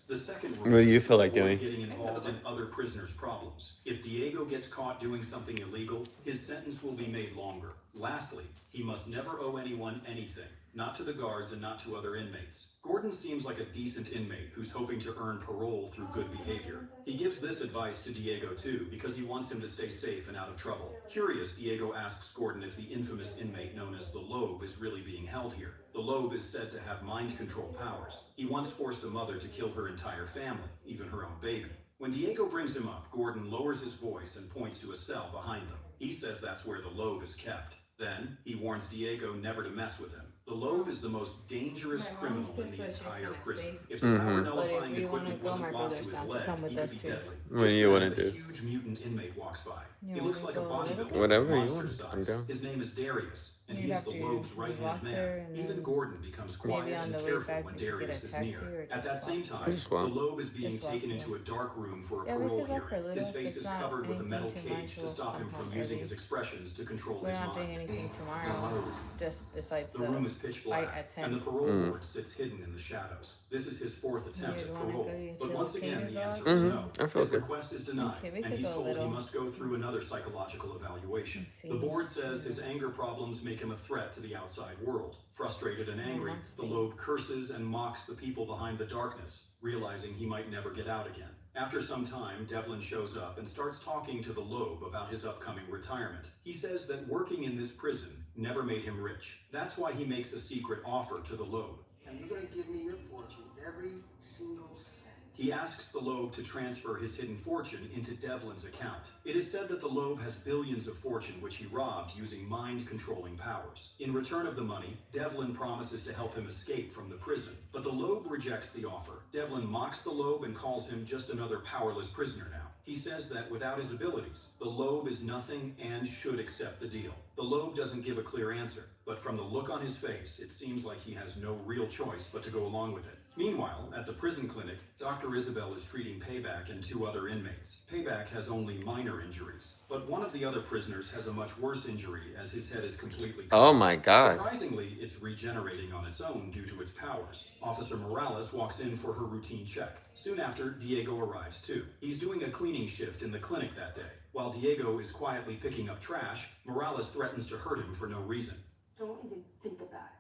The second What do rule you is feel like avoid doing? getting involved in other prisoners' problems. If Diego gets caught doing something illegal, his sentence will be made longer. Lastly, he must never owe anyone anything. Not to the guards and not to other inmates. Gordon seems like a decent inmate who's hoping to earn parole through good behavior. He gives this advice to Diego too because he wants him to stay safe and out of trouble. Curious, Diego asks Gordon if the infamous inmate known as the Lobe is really being held here. The Lobe is said to have mind control powers. He once forced a mother to kill her entire family, even her own baby. When Diego brings him up, Gordon lowers his voice and points to a cell behind them. He says that's where the Lobe is kept. Then, he warns Diego never to mess with him. The Lobe is the most dangerous criminal in the entire prison. If the power nullifying equipment wasn't locked to his leg, he could be deadly. What do you want to A do? huge mutant inmate walks by. He looks like a bodybuilder, Whatever you monster want. I'm size. down. His name is Darius, and You'd he's have the to Lobe's right-hand walk there man. and Even then Gordon becomes quiet maybe on and the way careful back when we could get a Darius is taxi near. or At that just same walk. time, Just the walk. Lobe is being Just walk, taken yeah. into a dark room for a Yeah, we parole could walk for a hearing. little. His face It's is not covered with a anything metal too cage much. to stop him We'll from come using early. his expressions to control We're his not doing mind. anything tomorrow. Just besides The room is pitch fight black, at 10. and the parole board sits hidden in the shadows. This is his fourth attempt You at wanna parole, go but to once the again, the kindergarten? answer is no. I feel His good. request is denied, Okay, we and could he's go told he little. must go through another psychological evaluation. Let's see. The board says his anger problems make him a threat to the outside world. Frustrated and angry, the Lobe curses and mocks the people behind the darkness, realizing he might never get out again. After some time, Devlin shows up and starts talking to the Lobe about his upcoming retirement. He says that working in this prison never made him rich. That's why he makes a secret offer to the Lobe. Now you're gonna give me your fortune, every single cent. He asks the Lobe to transfer his hidden fortune into Devlin's account. It is said that the Lobe has billions of fortune which he robbed using mind-controlling powers. In return of the money, Devlin promises to help him escape from the prison. But the Lobe rejects the offer. Devlin mocks the Lobe and calls him just another powerless prisoner now. He says that without his abilities, the Lobe is nothing and should accept the deal. The Lobe doesn't give a clear answer, but from the look on his face, it seems like he has no real choice but to go along with it. Meanwhile, at the prison clinic, Dr. Isabel is treating Payback and 2 other inmates. Payback has only minor injuries, but one of the other prisoners has a much worse injury as his head is completely cut Oh off. my God. Surprisingly, it's regenerating on its own due to its powers. Officer Morales walks in for her routine check. Soon after, Diego arrives too. He's doing a cleaning shift in the clinic that day. While Diego is quietly picking up trash, Morales threatens to hurt him for no reason. Don't even think about it.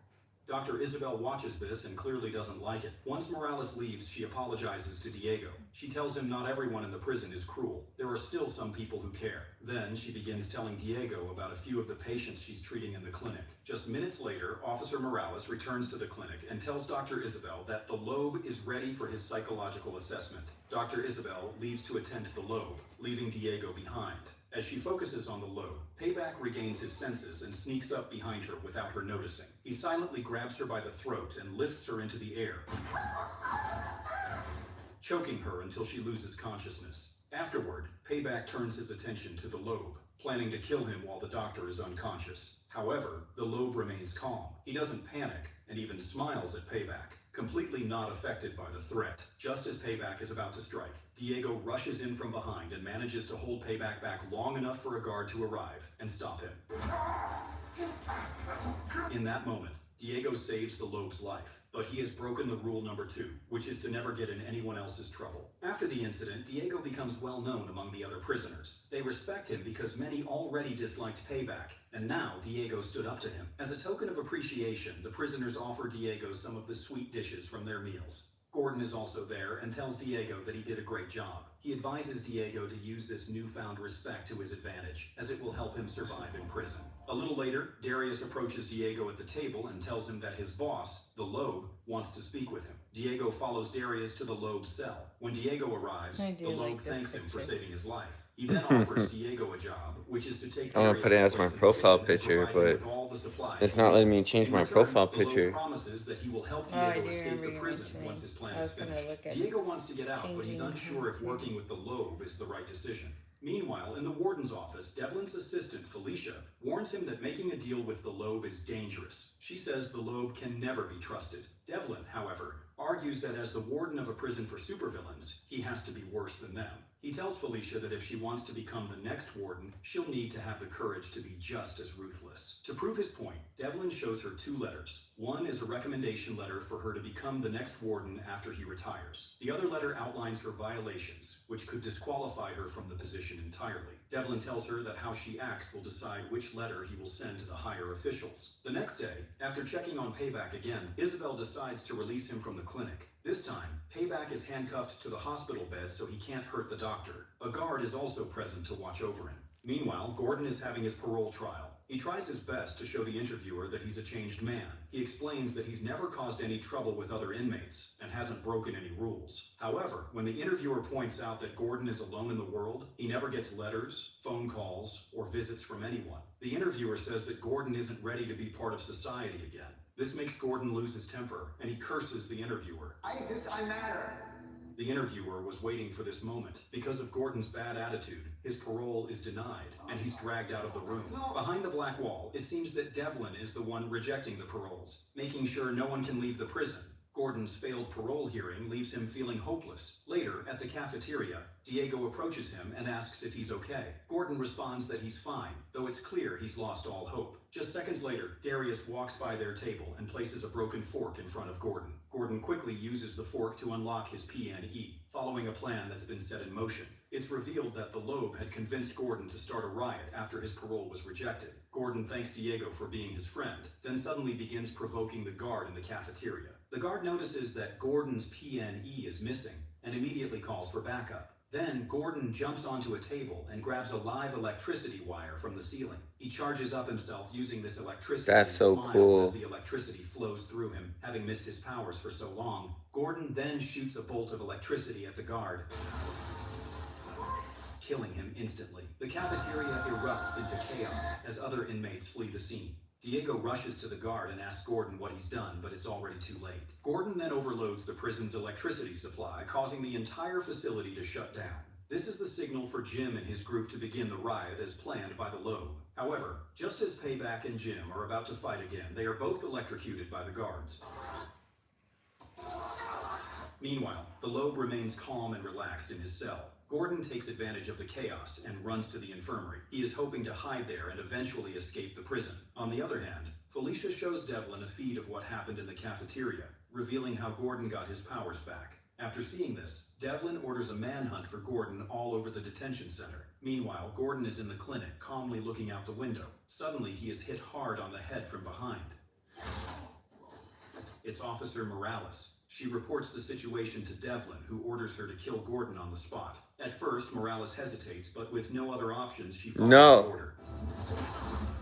Dr. Isabel watches this and clearly doesn't like it. Once Morales leaves, she apologizes to Diego. She tells him not everyone in the prison is cruel. There are still some people who care. Then she begins telling Diego about a few of the patients she's treating in the clinic. Just minutes later, Officer Morales returns to the clinic and tells Dr. Isabel that the lobe is ready for his psychological assessment. Dr. Isabel leaves to attend to the lobe, leaving Diego behind. As she focuses on the lobe, Payback regains his senses and sneaks up behind her without her noticing. He silently grabs her by the throat and lifts her into the air, choking her until she loses consciousness. Afterward, Payback turns his attention to the lobe, planning to kill him while the doctor is unconscious. However, the lobe remains calm. He doesn't panic and even smiles at Payback, completely not affected by the threat. Just as Payback is about to strike, Diego rushes in from behind and manages to hold Payback back long enough for a guard to arrive and stop him. In that moment, Diego saves the lobe's life, but he has broken the rule number 2, which is to never get in anyone else's trouble. After the incident, Diego becomes well known among the other prisoners. They respect him because many already disliked Payback, and now Diego stood up to him. As a token of appreciation, the prisoners offer Diego some of the sweet dishes from their meals. Gordon is also there and tells Diego that he did a great job. He advises Diego to use this newfound respect to his advantage, as it will help him survive in prison. A little later, Darius approaches Diego at the table and tells him that his boss, the Lobe, wants to speak with him. Diego follows Darius to the Lobe's cell. When Diego arrives, the Lobe thanks him for saving his life. He then offers Diego a job, which is to take I want to put it as my profile picture, but it's not letting me change my profile picture. Promises that he will help Diego escape the prison once his plan is finished. Diego wants to get out, but he's unsure if working with the Lobe is the right decision. Meanwhile, in the warden's office, Devlin's assistant, Felicia, warns him that making a deal with the Lobe is dangerous. She says the Lobe can never be trusted. Devlin, however, argues that as the warden of a prison for supervillains, he has to be worse than them. He tells Felicia that if she wants to become the next warden, she'll need to have the courage to be just as ruthless. To prove his point, Devlin shows her 2 letters. One is a recommendation letter for her to become the next warden after he retires. The other letter outlines her violations, which could disqualify her from the position entirely. Devlin tells her that how she acts will decide which letter he will send to the higher officials. The next day, after checking on Payback again, Isabel decides to release him from the clinic. This time, Payback is handcuffed to the hospital bed so he can't hurt the doctor. A guard is also present to watch over him. Meanwhile, Gordon is having his parole trial. He tries his best to show the interviewer that he's a changed man. He explains that he's never caused any trouble with other inmates and hasn't broken any rules. However, when the interviewer points out that Gordon is alone in the world, he never gets letters, phone calls, or visits from anyone. The interviewer says that Gordon isn't ready to be part of society again. This makes Gordon lose his temper, and he curses the interviewer. I exist, I matter. The interviewer was waiting for this moment. Because of Gordon's bad attitude, his parole is denied, and he's dragged out of the room. Behind the black wall, it seems that Devlin is the one rejecting the paroles, making sure no one can leave the prison. Gordon's failed parole hearing leaves him feeling hopeless. Later, at the cafeteria, Diego approaches him and asks if he's okay. Gordon responds that he's fine, though it's clear he's lost all hope. Just seconds later, Darius walks by their table and places a broken fork in front of Gordon. Gordon quickly uses the fork to unlock his PNE, following a plan that's been set in motion. It's revealed that the Lobe had convinced Gordon to start a riot after his parole was rejected. Gordon thanks Diego for being his friend, then suddenly begins provoking the guard in the cafeteria. The guard notices that Gordon's PNE is missing and immediately calls for backup. Then Gordon jumps onto a table and grabs a live electricity wire from the ceiling. He charges up himself using this electricity That's and so smiles cool. as the electricity flows through him, having missed his powers for so long. Gordon then shoots a bolt of electricity at the guard, killing him instantly. The cafeteria erupts into chaos as other inmates flee the scene. Diego rushes to the guard and asks Gordon what he's done, but it's already too late. Gordon then overloads the prison's electricity supply, causing the entire facility to shut down. This is the signal for Jim and his group to begin the riot as planned by the Lobe. However, just as Payback and Jim are about to fight again, they are both electrocuted by the guards. Meanwhile, the Loeb remains calm and relaxed in his cell. Gordon takes advantage of the chaos and runs to the infirmary. He is hoping to hide there and eventually escape the prison. On the other hand, Felicia shows Devlin a feed of what happened in the cafeteria, revealing how Gordon got his powers back. After seeing this, Devlin orders a manhunt for Gordon all over the detention center. Meanwhile, Gordon is in the clinic, calmly looking out the window. Suddenly, he is hit hard on the head from behind. It's Officer Morales. She reports the situation to Devlin, who orders her to kill Gordon on the spot. At first, Morales hesitates, but with no other options, she follows the order.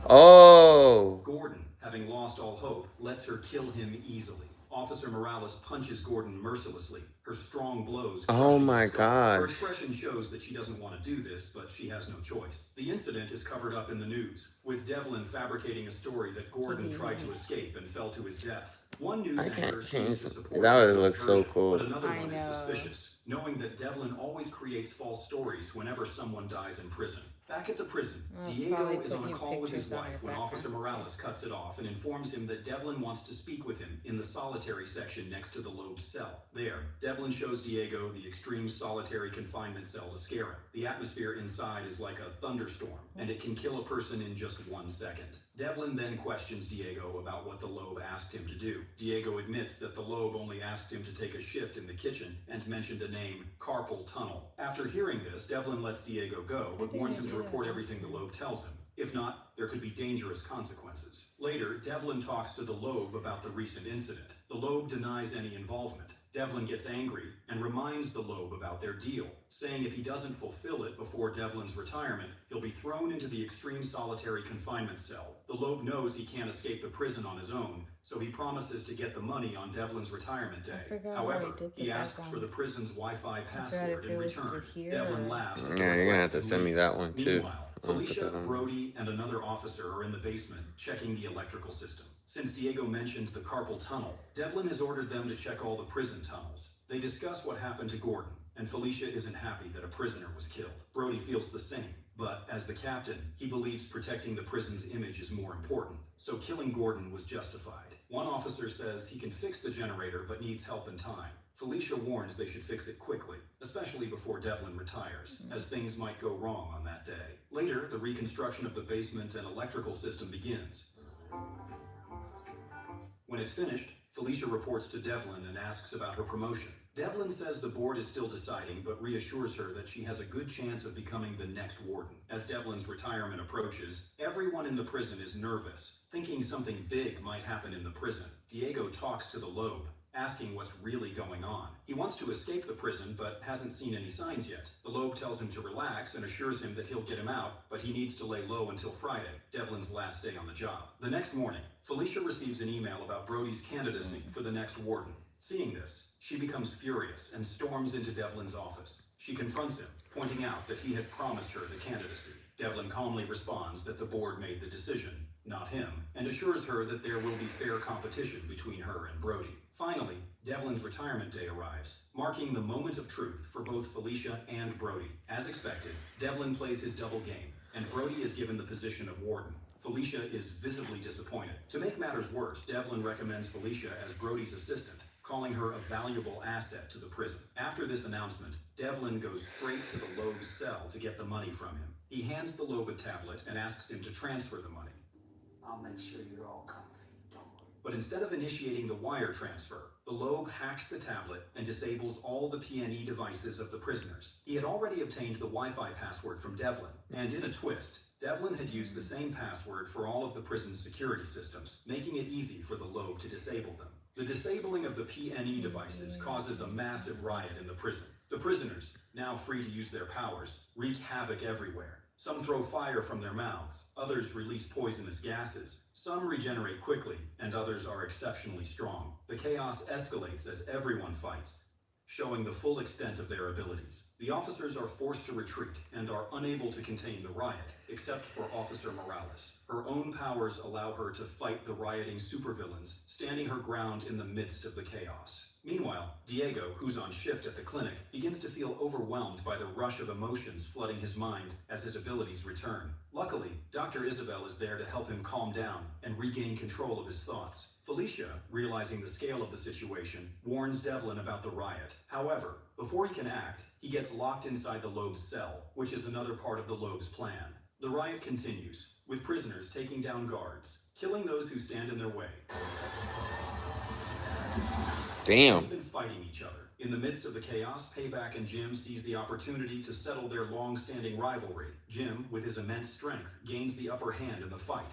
Oh. Gordon, having lost all hope, lets her kill him easily. Officer Morales punches Gordon mercilessly, her strong blows Oh my his skull. Her gosh. expression shows that she doesn't want to do this, but she has no choice. The incident is covered up in the news, with Devlin fabricating a story that Gordon tried to escape and fell to his death. One news I anchor can't seems change to it. support That would Devlin's look so version, cool. but another one is suspicious, knowing that Devlin always creates false stories whenever someone dies in prison. Back at the prison, Diego is on a call with his wife when Officer Morales cuts it off and informs him that Devlin wants to speak with him in the solitary section next to the Loeb's cell. There, Devlin shows Diego the extreme solitary confinement cell to scare him. The atmosphere inside is like a thunderstorm, and it can kill a person in just 1 second. Devlin then questions Diego about what the Loeb asked him to do. Diego admits that the Loeb only asked him to take a shift in the kitchen and mentioned the name carpal tunnel. After hearing this, Devlin lets Diego go, but warns him to report everything the Loeb tells him. If not, there could be dangerous consequences. Later, Devlin talks to the Loeb about the recent incident. The Loeb denies any involvement. Devlin gets angry and reminds the Loeb about their deal, saying if he doesn't fulfill it before Devlin's retirement, he'll be thrown into the extreme solitary confinement cell. The Loeb knows he can't escape the prison on his own, so he promises to get the money on Devlin's retirement day. However, he asks for the prison's Wi-Fi password in return. Devlin laughs. Yeah, you're gonna have to send me that one too. Meanwhile, Felicia, Brody, and another officer are in the basement checking the electrical system. Since Diego mentioned the carpal tunnel, Devlin has ordered them to check all the prison tunnels. They discuss what happened to Gordon, and Felicia isn't happy that a prisoner was killed. Brody feels the same, but as the captain, he believes protecting the prison's image is more important, so killing Gordon was justified. One officer says he can fix the generator but needs help and time. Felicia warns they should fix it quickly, especially before Devlin retires, as things might go wrong on that day. Later, the reconstruction of the basement and electrical system begins. When it's finished, Felicia reports to Devlin and asks about her promotion. Devlin says the board is still deciding, but reassures her that she has a good chance of becoming the next warden. As Devlin's retirement approaches, everyone in the prison is nervous, thinking something big might happen in the prison. Diego talks to the Loeb, asking what's really going on. He wants to escape the prison, but hasn't seen any signs yet. The Loeb tells him to relax and assures him that he'll get him out, but he needs to lay low until Friday, Devlin's last day on the job. The next morning, Felicia receives an email about Brody's candidacy for the next warden. Seeing this, she becomes furious and storms into Devlin's office. She confronts him, pointing out that he had promised her the candidacy. Devlin calmly responds that the board made the decision, not him, and assures her that there will be fair competition between her and Brody. Finally, Devlin's retirement day arrives, marking the moment of truth for both Felicia and Brody. As expected, Devlin plays his double game, and Brody is given the position of warden. Felicia is visibly disappointed. To make matters worse, Devlin recommends Felicia as Brody's assistant, calling her a valuable asset to the prison. After this announcement, Devlin goes straight to the Loeb's cell to get the money from him. He hands the Loeb a tablet and asks him to transfer the money. I'll make sure you're all comfy, don't worry. But instead of initiating the wire transfer, the Loeb hacks the tablet and disables all the PNE devices of the prisoners. He had already obtained the Wi-Fi password from Devlin, and in a twist, Devlin had used the same password for all of the prison's security systems, making it easy for the Loeb to disable them. The disabling of the PNE devices causes a massive riot in the prison. The prisoners, now free to use their powers, wreak havoc everywhere. Some throw fire from their mouths, others release poisonous gases, some regenerate quickly, and others are exceptionally strong. The chaos escalates as everyone fights, showing the full extent of their abilities. The officers are forced to retreat and are unable to contain the riot, except for Officer Morales. Her own powers allow her to fight the rioting supervillains, standing her ground in the midst of the chaos. Meanwhile, Diego, who's on shift at the clinic, begins to feel overwhelmed by the rush of emotions flooding his mind as his abilities return. Luckily, Dr. Isabel is there to help him calm down and regain control of his thoughts. Felicia, realizing the scale of the situation, warns Devlin about the riot. However, before he can act, he gets locked inside the Loeb's cell, which is another part of the Loeb's plan. The riot continues, with prisoners taking down guards, killing those who stand in their way. Damn. Even fighting each other. In the midst of the chaos, Payback and Jim seize the opportunity to settle their long-standing rivalry. Jim, with his immense strength, gains the upper hand in the fight.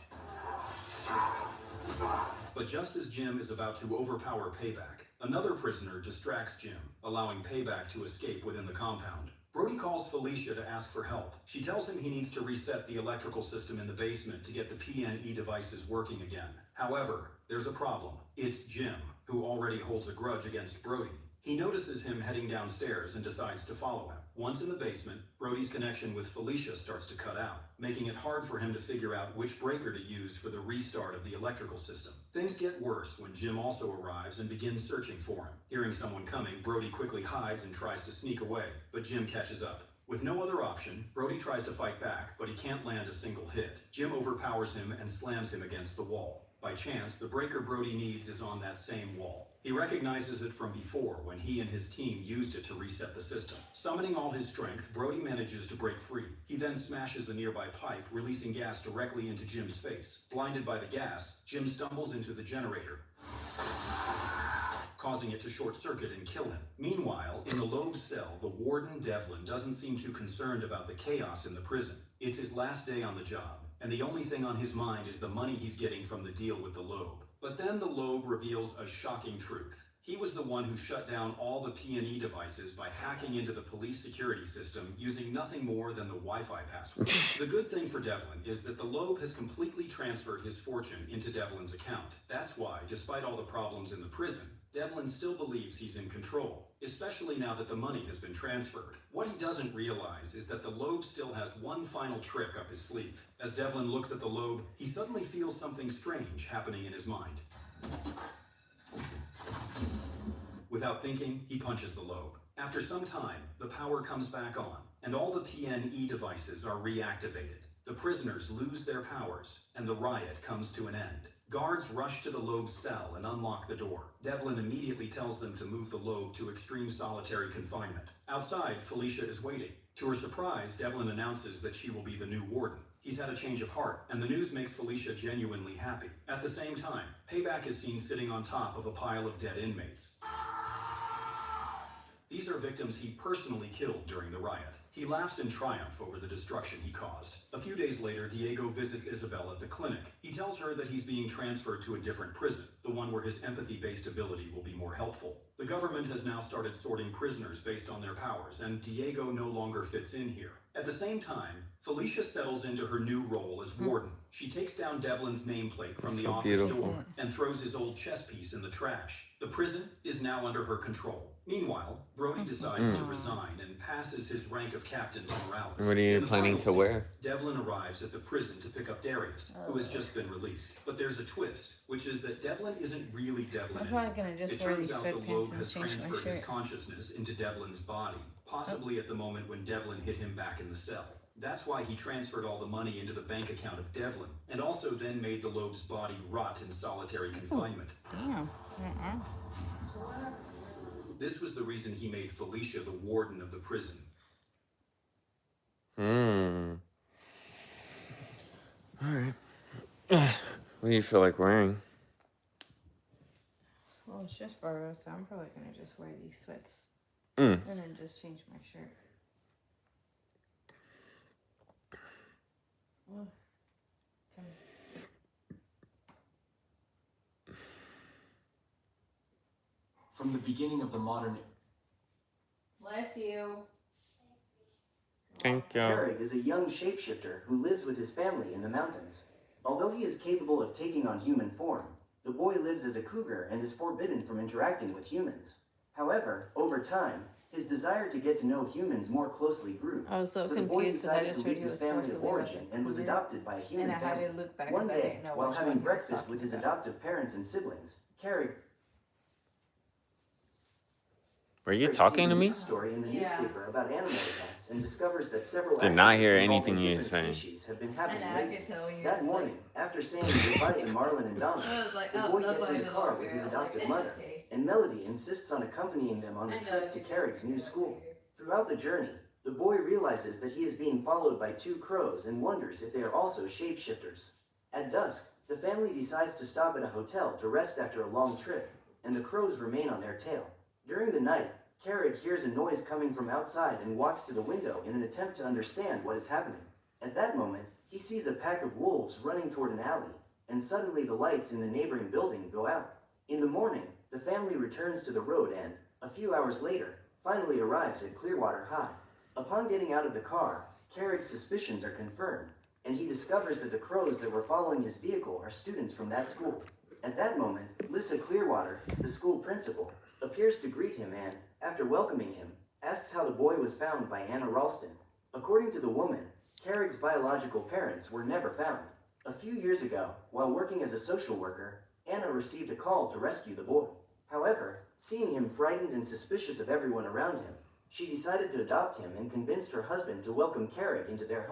But just as Jim is about to overpower Payback, another prisoner distracts Jim, allowing Payback to escape within the compound. Brody calls Felicia to ask for help. She tells him he needs to reset the electrical system in the basement to get the PNE devices working again. However, there's a problem. It's Jim, who already holds a grudge against Brody. He notices him heading downstairs and decides to follow him. Once in the basement, Brody's connection with Felicia starts to cut out, making it hard for him to figure out which breaker to use for the restart of the electrical system. Things get worse when Jim also arrives and begins searching for him. Hearing someone coming, Brody quickly hides and tries to sneak away, but Jim catches up. With no other option, Brody tries to fight back, but he can't land a single hit. Jim overpowers him and slams him against the wall. By chance, the breaker Brody needs is on that same wall. He recognizes it from before when he and his team used it to reset the system. Summoning all his strength, Brody manages to break free. He then smashes a nearby pipe, releasing gas directly into Jim's face. Blinded by the gas, Jim stumbles into the generator, causing it to short circuit and kill him. Meanwhile, in the Loeb cell, the warden Devlin doesn't seem too concerned about the chaos in the prison. It's his last day on the job, and the only thing on his mind is the money he's getting from the deal with the Loeb. But then the Loeb reveals a shocking truth. He was the one who shut down all the PNE devices by hacking into the police security system using nothing more than the Wi-Fi password. The good thing for Devlin is that the Loeb has completely transferred his fortune into Devlin's account. That's why, despite all the problems in the prison, Devlin still believes he's in control, especially now that the money has been transferred. What he doesn't realize is that the Loeb still has one final trick up his sleeve. As Devlin looks at the Loeb, he suddenly feels something strange happening in his mind. Without thinking, he punches the Loeb. After some time, the power comes back on, and all the PNE devices are reactivated. The prisoners lose their powers, and the riot comes to an end. Guards rush to the Loeb's cell and unlock the door. Devlin immediately tells them to move the Loeb to extreme solitary confinement. Outside, Felicia is waiting. To her surprise, Devlin announces that she will be the new warden. He's had a change of heart, and the news makes Felicia genuinely happy. At the same time, Payback is seen sitting on top of a pile of dead inmates. These are victims he personally killed during the riot. He laughs in triumph over the destruction he caused. A few days later, Diego visits Isabel at the clinic. He tells her that he's being transferred to a different prison, the one where his empathy-based ability will be more helpful. The government has now started sorting prisoners based on their powers, and Diego no longer fits in here. At the same time, Felicia settles into her new role as warden. She takes down Devlin's nameplate from the office door and throws his old chess piece in the trash. The prison is now under her control. Meanwhile, Brody decides to resign and passes his rank of captain to Morales. What are you planning to wear? Devlin arrives at the prison to pick up Darius, who has just been released. But there's a twist, which is that Devlin isn't really Devlin I'm probably gonna just It wear turns these out the sweatpants Loeb and has change my transferred his shirt. consciousness into Devlin's body, possibly at the moment when Devlin hit him back in the cell. That's why he transferred all the money into the bank account of Devlin, and also then made the Loeb's body rot in solitary confinement. Damn. This was the reason he made Felicia the warden of the prison. Alright. What do you feel like wearing? Well, it's just borrowed, so I'm probably gonna just wear these sweats. Mm. And then just change my shirt. Oh. From the beginning of the modern... Bless you. Thank you. Eric is a young shapeshifter who lives with his family in the mountains. Although he is capable of taking on human form, the boy lives as a cougar and is forbidden from interacting with humans. However, over time, his desire to get to know humans more closely grew. I was so the boy confused because I decided just to heard leave he his was family forced to of leave origin us and was adopted by a human And I had family. to look back One because I day, didn't know while which having one he was breakfast with his talking about. adoptive parents and siblings, Carrick Were you Carrick talking sees to a me? news story in the newspaper about animal attacks and discovers that several Did not hear accidents involving anything you different saying. species have been happening I know, I lately. could tell when you were That just morning, after saying goodbye to Marlon and I Donna, was like, the oh, boy that's gets why in he the doesn't car want with me. his I was adopted like, mother, okay. and Melody insists on accompanying them on the I know, trip to you're Carrick's joking, new you're school. joking. Throughout the journey, the boy realizes that he is being followed by two crows and wonders if they are also shapeshifters. At dusk, the family decides to stop at a hotel to rest after a long trip, and the crows remain on their tail. During the night, Carrick hears a noise coming from outside and walks to the window in an attempt to understand what is happening. At that moment, he sees a pack of wolves running toward an alley, and suddenly the lights in the neighboring building go out. In the morning, the family returns to the road and, a few hours later, finally arrives at Clearwater High. Upon getting out of the car, Carrick's suspicions are confirmed, and he discovers that the crows that were following his vehicle are students from that school. At that moment, Lissa Clearwater, the school principal, appears to greet him and, after welcoming him, asks how the boy was found by Anna Ralston. According to the woman, Carrick's biological parents were never found. A few years ago, while working as a social worker, Anna received a call to rescue the boy. However, seeing him frightened and suspicious of everyone around him, she decided to adopt him and convinced her husband to welcome Carrick into their home.